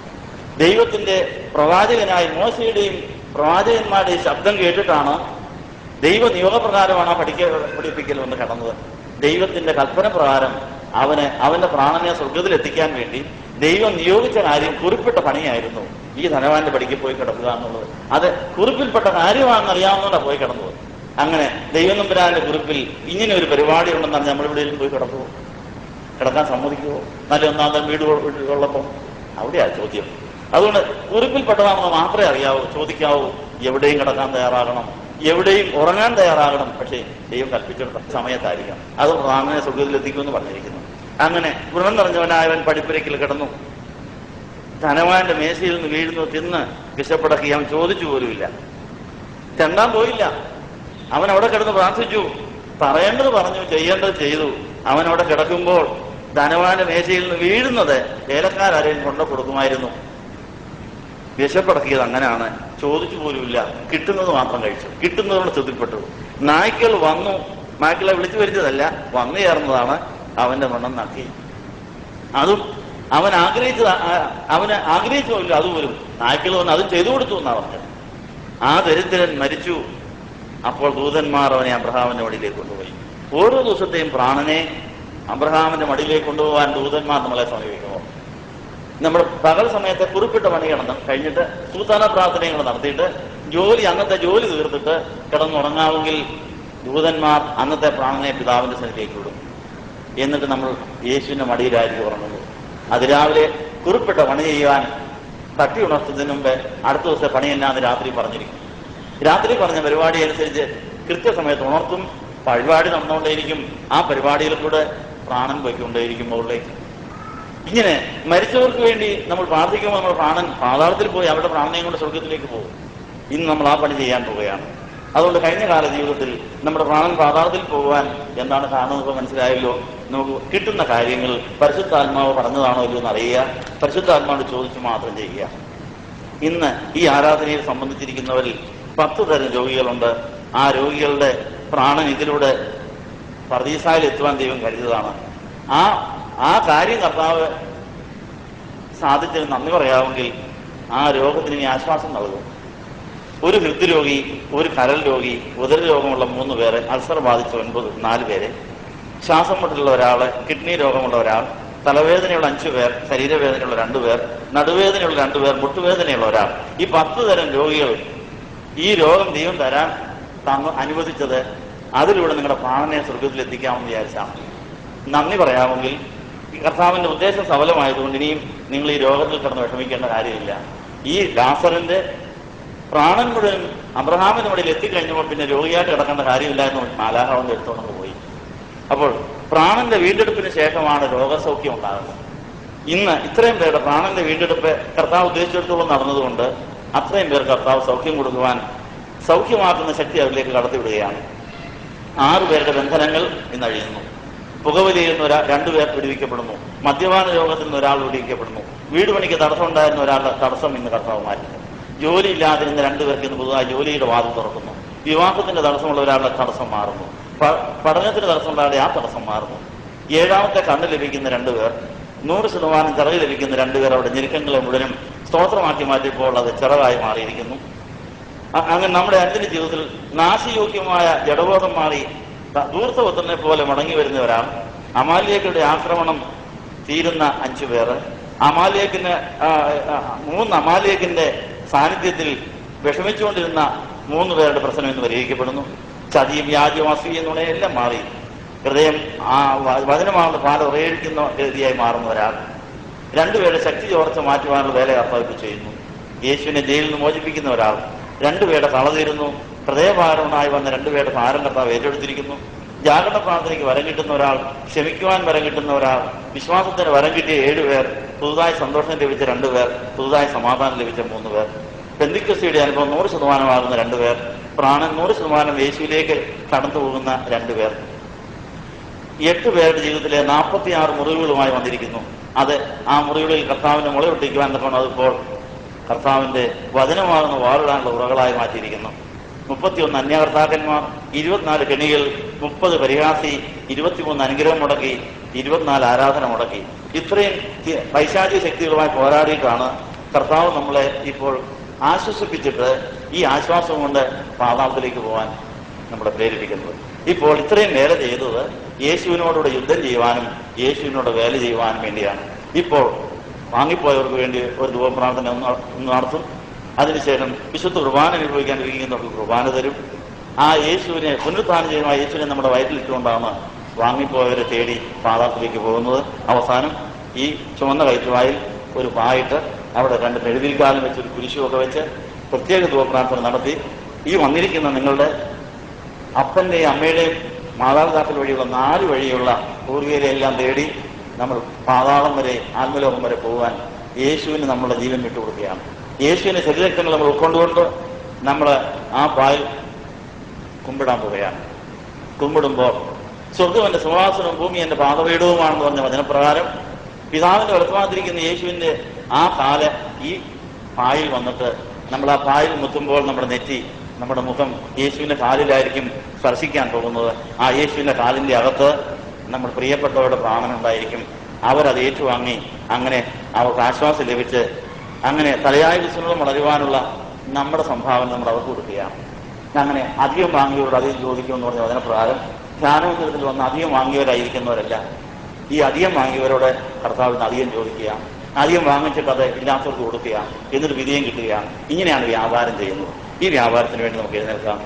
ദൈവത്തിന്റെ പ്രവാചകനായി മോശയുടെയും പ്രവാചകന്മാരുടെയും ശബ്ദം കേട്ടിട്ടാണ്, ദൈവ നിയോഗപ്രകാരമാണ് പഠിപ്പിക്കൽ വന്ന് കടന്നത്. ദൈവത്തിന്റെ കൽപ്പന പ്രകാരം അവന്റെ പ്രാണനെ സ്വർഗത്തിൽ എത്തിക്കാൻ വേണ്ടി ദൈവം നിയോഗിച്ച കാര്യം കുറിപ്പിട്ട പണിയായിരുന്നു ഈ ധനവാന്റെ പടിക്ക് പോയി കിടക്കുക എന്നുള്ളത്. അത് കുറിപ്പിൽപ്പെട്ട കാര്യമാണെന്ന് അറിയാവുന്നതുകൊണ്ടാണ് പോയി കിടന്നത്. അങ്ങനെ ദൈവം നമ്പുരാന്റെ കുറിപ്പിൽ ഇങ്ങനെ ഒരു പരിപാടി ഉണ്ടെന്നാണ് നമ്മളിവിടെയും പോയി കിടക്കുമോ? കിടക്കാൻ സമ്മതിക്കുമോ? നല്ല ഒന്നാം വീട് ഉള്ളപ്പം അവിടെയാ ചോദ്യം. അതുകൊണ്ട് കുറിപ്പിൽപ്പെട്ടതാണെന്ന് മാത്രമേ അറിയാവൂ, ചോദിക്കാവൂ. എവിടെയും കിടക്കാൻ തയ്യാറാകണം, എവിടെയും ഉറങ്ങാൻ തയ്യാറാകണം. പക്ഷേ ദൈവം കൽപ്പിച്ചെടുത്ത സമയത്തായിരിക്കണം. അത് പ്രാണനെ സ്വർഗത്തിലെത്തിക്കുമെന്ന് പറഞ്ഞിരിക്കുന്നു. അങ്ങനെ വ്രണം നിറഞ്ഞവനായവൻ പടിപ്പുരയ്ക്കൽ കിടന്നു. ധനവാന്റെ മേശയിൽ നിന്ന് വീഴുന്നു, തിന്ന് വിശപ്പടക്കി. അവൻ ചോദിച്ചു പോലുമില്ല, ചെണ്ടാൻ പോയില്ല. അവൻ അവിടെ കിടന്ന് പ്രാർത്ഥിച്ചു, പറയേണ്ടത് പറഞ്ഞു, ചെയ്യേണ്ടത് ചെയ്തു. അവൻ അവിടെ കിടക്കുമ്പോൾ ധനവാന്റെ മേശയിൽ നിന്ന് വീഴുന്നത് വേലക്കാരും കൊണ്ടു കൊടുക്കുമായിരുന്നു. വിശപ്പടക്കിയത് അങ്ങനെയാണ്, ചോദിച്ചു പോലുമില്ല, കിട്ടുന്നത് മാത്രം കഴിച്ചു, കിട്ടുന്നതോട് തൃപ്തിപ്പെട്ടു. നായ്ക്കൾ വന്നു, നായ്ക്കളെ വിളിച്ചു വരുന്നതല്ല, വന്നു ചേർന്നതാണ് അവന്റെ മണ്ണം നക്കി. അതും അവന് ആഗ്രഹിച്ചില്ല, അതുപോലും നായ്ക്കൾ വന്ന് അതും ചെയ്തു കൊടുത്തു എന്നാ പറഞ്ഞത്. ആ ദരിദ്രൻ മരിച്ചു. അപ്പോൾ ദൂതന്മാർ അവനെ അബ്രഹാമിന്റെ മടിയിലേക്ക് കൊണ്ടുപോയി. ഓരോ ദിവസത്തെയും പ്രാണനെ അബ്രഹാമിന്റെ മടിയിലേക്ക് കൊണ്ടുപോകാൻ ദൂതന്മാർ നമ്മളെ സമീപിക്കുമോ? നമ്മുടെ പകൽ സമയത്തെ കുറിപ്പിട്ട പണി കഴിഞ്ഞിട്ട് സൂത്താന പ്രാർത്ഥനകൾ നടത്തിയിട്ട് അന്നത്തെ ജോലി തീർത്തിട്ട് കിടന്നുറങ്ങാമെങ്കിൽ ദൂതന്മാർ അന്നത്തെ പ്രാണനെ പിതാവിന്റെ സന്നിധിയിലേക്ക് വിടും. എന്നിട്ട് നമ്മൾ യേശുവിന്റെ മടിയിലായിരിക്കും ഉറങ്ങുന്നത്. അതിരാവിലെ കുറിപ്പിട്ട പണി ചെയ്യുവാൻ തട്ടി ഉണർത്തുന്നതിന് മുമ്പ് അടുത്ത ദിവസത്തെ പണി എന്നാന്ന് രാത്രി പറഞ്ഞിരിക്കും. രാത്രി പറഞ്ഞ പരിപാടി അനുസരിച്ച് കൃത്യസമയത്ത് ഉണർത്തും. പരിപാടി നടന്നുകൊണ്ടേയിരിക്കും. ആ പരിപാടിയിൽ കൂടെ പ്രാണൻ പോയിക്കൊണ്ടേയിരിക്കും മുകളിലേക്ക്. ഇങ്ങനെ മരിച്ചവർക്ക് വേണ്ടി നമ്മൾ പ്രാർത്ഥിക്കുമ്പോൾ നമ്മൾ പ്രാണൻ പാതാളത്തിൽ പോയി അവരുടെ പ്രാണനെയും കൊണ്ട് സ്വർഗത്തിലേക്ക് പോകും. ഇന്ന് നമ്മൾ ആ പണി ചെയ്യാൻ പോവുകയാണ്. അതുകൊണ്ട് കഴിഞ്ഞ കാല ജീവിതത്തിൽ നമ്മുടെ പ്രാണൻ പാതാളത്തിൽ പോകുവാൻ എന്താണ് കാണുന്നത് മനസ്സിലായല്ലോ. നമുക്ക് കിട്ടുന്ന കാര്യങ്ങൾ പരിശുദ്ധാത്മാവ് പറഞ്ഞതാണോ ഇല്ലയോ എന്ന് അറിയുക, പരിശുദ്ധാത്മാവോട് ചോദിച്ചു മാത്രം ചെയ്യുക. ഇന്ന് ഈ ആരാധനയിൽ സംബന്ധിച്ചിരിക്കുന്നവരിൽ 10 തരം രോഗികളുണ്ട്. ആ രോഗികളുടെ പ്രാണൻ ഇതിലൂടെ പർദീസായിൽ എത്തുവാൻ ദൈവം കരുതിയതാണ്. ആ കാര്യം കർത്താവ് സാധിച്ചതിന് നന്ദി പറയാമെങ്കിൽ ആ രോഗത്തിന് ഇനി ആശ്വാസം നൽകും. ഒരു ഹൃദ്രോഗി, ഒരു കരൾ രോഗി, ഉദരരോഗമുള്ള 3 പേരെ, അൾസർ ബാധിച്ച 4 പേരെ, ശ്വാസം മുട്ടലുള്ള ഒരാള്, കിഡ്നി രോഗമുള്ള ഒരാൾ, തലവേദനയുള്ള 5 പേർ, ശരീരവേദനയുള്ള 2 പേർ, നടുവേദനയുള്ള 2 പേർ, മുട്ടുവേദനയുള്ള ഒരാൾ. ഈ 10 തരം രോഗികൾ ഈ രോഗം ദൈവം തരാൻ അനുവദിച്ചത് അതിലൂടെ നിങ്ങളുടെ പ്രാണനെ സ്വർഗത്തിൽ എത്തിക്കാമെന്ന് വിചാരിച്ചാണ്. നന്ദി പറയാമെങ്കിൽ ഈ കർത്താവിന്റെ ഉദ്ദേശം സഫലമായതുകൊണ്ട് ഇനിയും നിങ്ങൾ ഈ രോഗത്തിൽ കിടന്ന് വിഷമിക്കേണ്ട കാര്യമില്ല. ഈ ലാസറിന്റെ പ്രാണൻ മുഴുവൻ അബ്രഹാമിന്റെ മടിയിൽ എത്തിക്കഴിഞ്ഞപ്പോൾ പിന്നെ രോഗിയായിട്ട് കിടക്കേണ്ട കാര്യമില്ല എന്ന് മാലാഹവന്റെ എടുത്തുകൊണ്ട് പോയി. അപ്പോൾ പ്രാണന്റെ വീണ്ടെടുപ്പിന് ശേഷമാണ് രോഗസൗഖ്യം ഉണ്ടാകുന്നത്. ഇന്ന് ഇത്രയും പേരുടെ പ്രാണന്റെ വീണ്ടെടുപ്പ് കർത്താവ് ഉദ്ദേശിച്ചിടത്തോളം നടന്നതുകൊണ്ട് അത്രയും പേർ കർത്താവ് സൗഖ്യം കൊടുക്കുവാൻ, സൗഖ്യമാക്കുന്ന ശക്തി അവരിലേക്ക് കടത്തിവിടുകയാണ്. 6 പേരുടെ ബന്ധനങ്ങൾ ഇന്ന് അഴിയുന്നു. പുകവലിയിൽ നിന്ന് 2 പേർ വിടുവിക്കപ്പെടുന്നു. മദ്യപാന രോഗത്തിൽ നിന്ന് ഒരാൾ വിടുവിക്കപ്പെടുന്നു. വീട് പണിക്ക് തടസ്സം ഉണ്ടായിരുന്ന ഒരാളുടെ തടസ്സം ഇന്ന് കർത്താവ് മാറ്റുന്നു. ജോലി ഇല്ലാതിരുന്ന 2 പേർക്ക് ഇന്ന് പുതുതായി ജോലിയുടെ വാതിൽ തുറക്കുന്നു. വിവാഹത്തിന്റെ തടസ്സമുള്ള ഒരാളുടെ തടസ്സം മാറുന്നു. പഠനത്തിന് തടസ്സമുണ്ടായ ആ തടസ്സം മാറുന്നു. 7ാമത്തെ കണ്ണ് ലഭിക്കുന്ന 2 പേർ, 100% ചിറക് ലഭിക്കുന്ന 2 പേർ അവിടെ ഞെരുക്കങ്ങളെ മുഴുവനും സ്തോത്രമാക്കി മാറ്റിയപ്പോൾ അത് ചിറകായി മാറിയിരിക്കുന്നു. അങ്ങനെ നമ്മുടെ അന്തിന്റെ ജീവിതത്തിൽ നാശയോഗ്യമായ ജഡബോധം മാറി ധൂർത്തപുത്രനെ പോലെ മടങ്ങി വരുന്ന ഒരാൾ, അമാലിയകളുടെ ആക്രമണം തീരുന്ന 5 പേര്, 3 അമാലിയക്കിന്റെ സാന്നിധ്യത്തിൽ വിഷമിച്ചുകൊണ്ടിരുന്ന 3 പേരുടെ പ്രശ്നം ഇന്ന് പരിഹരിക്കപ്പെടുന്നു. ചതിയും വ്യാജവും അസൂയയും നുണയെല്ലാം മാറി ഹൃദയം വചനമാകുന്ന പാല ഉറയിക്കുന്ന രീതിയായി മാറുന്ന ഒരാൾ, 2 പേരുടെ ശക്തി ചോർച്ച മാറ്റുവാനുള്ള വേല കർത്താവ് ചെയ്യുന്നു. യേശുവിനെ ജയിലിൽ നിന്ന് മോചിപ്പിക്കുന്ന ഒരാൾ, 2 പേരുടെ കളതീരുന്നു. ഹൃദയഭാരമുണ്ടായി വന്ന 2 പേരുടെ ഭാരം കർത്താവ് ഏറ്റെടുത്തിരിക്കുന്നു. ജാഗരണ പ്രാർത്ഥനയ്ക്ക് വരം കിട്ടുന്ന ഒരാൾ, ക്ഷമിക്കുവാൻ വരം കിട്ടുന്ന ഒരാൾ, വിശ്വാസത്തിന് വരം കിട്ടിയ 7 പേർ, പുതുതായി സന്തോഷം ലഭിച്ച 2 പേർ, പുതുതായി സമാധാനം ലഭിച്ച 3 പേർ, പെന്തിക്കോസ്തിയുടെ അനുഭവം 100% 2 പേർ, പ്രാണൻ 100% യേശുവിലേക്ക് കടന്നു പോകുന്ന 2 പേർ. 8 പേരുടെ ജീവിതത്തിലെ 46 മുറിവുകളുമായി വന്നിരിക്കുന്നു. അത് ആ മുറിവുകളിൽ കർത്താവിന്റെ മുളയൊട്ടിക്കുവാൻ തക്കണം അതിപ്പോൾ കർത്താവിന്റെ വചനമാകുന്ന വാളിടാനുള്ള ഉറകളായി മാറ്റിയിരിക്കുന്നു. 31 അന്യകർത്താക്കന്മാർ, 24 കെണികൾ, 30 പരിഹാസി, 23 അനുഗ്രഹം മുടക്കി, 24 ആരാധന മുടക്കി. ഇത്രയും പൈശാചിക ശക്തികളുമായി പോരാടിയിട്ടാണ് കർത്താവ് നമ്മളെ ഇപ്പോൾ ആശ്വസിപ്പിച്ചിട്ട് ഈ ആശ്വാസം കൊണ്ട് പാതാളത്തിലേക്ക് പോകാൻ നമ്മളെ പ്രേരിപ്പിക്കുന്നത്. ഇപ്പോൾ ഇത്രയും വേല ചെയ്തത് യേശുവിനോടുകൂടെ യുദ്ധം ചെയ്യുവാനും യേശുവിനോട് വേല ചെയ്യുവാനും വേണ്ടിയാണ്. ഇപ്പോൾ വാങ്ങിപ്പോയവർക്ക് വേണ്ടി ഒരു ധൂപപ്രാർത്ഥന ഒന്ന് നടത്തും. അതിനുശേഷം വിശുദ്ധ കുർബാന അനുഭവിക്കാനിരിക്കുന്നവർക്ക് കുർബാന തരും. ആ യേശുവിനെ പുനരുത്ഥാനം ചെയ്യുന്ന യേശുവിനെ നമ്മുടെ വയറ്റിലിട്ടുകൊണ്ടാണ് വാങ്ങിപ്പോയവരെ തേടി പാതാളത്തിലേക്ക് പോകുന്നത്. അവസാനം ഈ ചുവന്ന കയറ്റുവായിൽ ഒരു പായിട്ട് അവിടെ 2 നെടുവിൽക്കാലം വെച്ച് ഒരു കുരിശുമൊക്കെ വെച്ച് പ്രത്യേക ധൂപപ്രാർത്ഥന നടത്തി ഈ വന്നിരിക്കുന്ന നിങ്ങളുടെ അപ്പന്റെയും അമ്മയുടെയും മാതാപിതാക്കൾ വഴിയുള്ള 4 വഴിയുള്ള പൂർവികരെയെല്ലാം തേടി നമ്മൾ പാതാളം വരെ ആത്മലോകം വരെ പോകാൻ യേശുവിന് നമ്മുടെ ജീവൻ വിട്ടുകൊടുക്കുകയാണ്. യേശുവിന്റെ ശരീരരക്തങ്ങൾ നമ്മൾ ഉൾക്കൊണ്ടുകൊണ്ട് നമ്മൾ ആ പാൽ കുമ്പിടാൻ പോവുകയാണ്. കുമ്പിടുമ്പോൾ സ്വർഗം എന്റെ സിംഹാസനവും ഭൂമി എന്റെ പാദപീഠവുമാണെന്ന് പറഞ്ഞ വചനപ്രകാരം പിതാവിന്റെ വലത്തുമാതിരിക്കുന്ന യേശുവിന്റെ ആ കാല് ഈ പായിൽ വന്നിട്ട് നമ്മൾ ആ പായിൽ മുത്തുമ്പോൾ നമ്മുടെ നെറ്റി, നമ്മുടെ മുഖം യേശുവിന്റെ കാലിലായിരിക്കും സ്പർശിക്കാൻ പോകുന്നത്. ആ യേശുവിന്റെ കാലിന്റെ അകത്ത് നമ്മൾ പ്രിയപ്പെട്ടവരുടെ പ്രാണനുണ്ടായിരിക്കും. അവരത് ഏറ്റുവാങ്ങി അങ്ങനെ അവർക്ക് ആശ്വാസം ലഭിച്ച് അങ്ങനെ തലയായ വിശ്വങ്ങളും വളരുവാനുള്ള നമ്മുടെ സംഭാവന നമ്മൾ അവർക്ക് കൊടുക്കുകയാണ്. അങ്ങനെ അധികം വാങ്ങിയവരോട് അധികം ചോദിക്കുമെന്ന് പറഞ്ഞ വചനപ്രകാരം ധ്യാനമന്ദിരത്തിൽ വന്ന് അധികം വാങ്ങിയവരായിരിക്കുന്നവരല്ല, ഈ അധികം വാങ്ങിയവരോട് കർത്താവിന് അധികം ചോദിക്കുക, അധികം വാങ്ങിച്ചിട്ട് അത് ഇല്ലാത്തവർക്ക് കൊടുക്കുക, എന്നിട്ട് വിജയം കിട്ടുകയാണ്. ഇങ്ങനെയാണ് വ്യാപാരം ചെയ്യുന്നത്. ഈ വ്യാപാരത്തിന് വേണ്ടി നമുക്ക് എഴുന്നേൽക്കാം.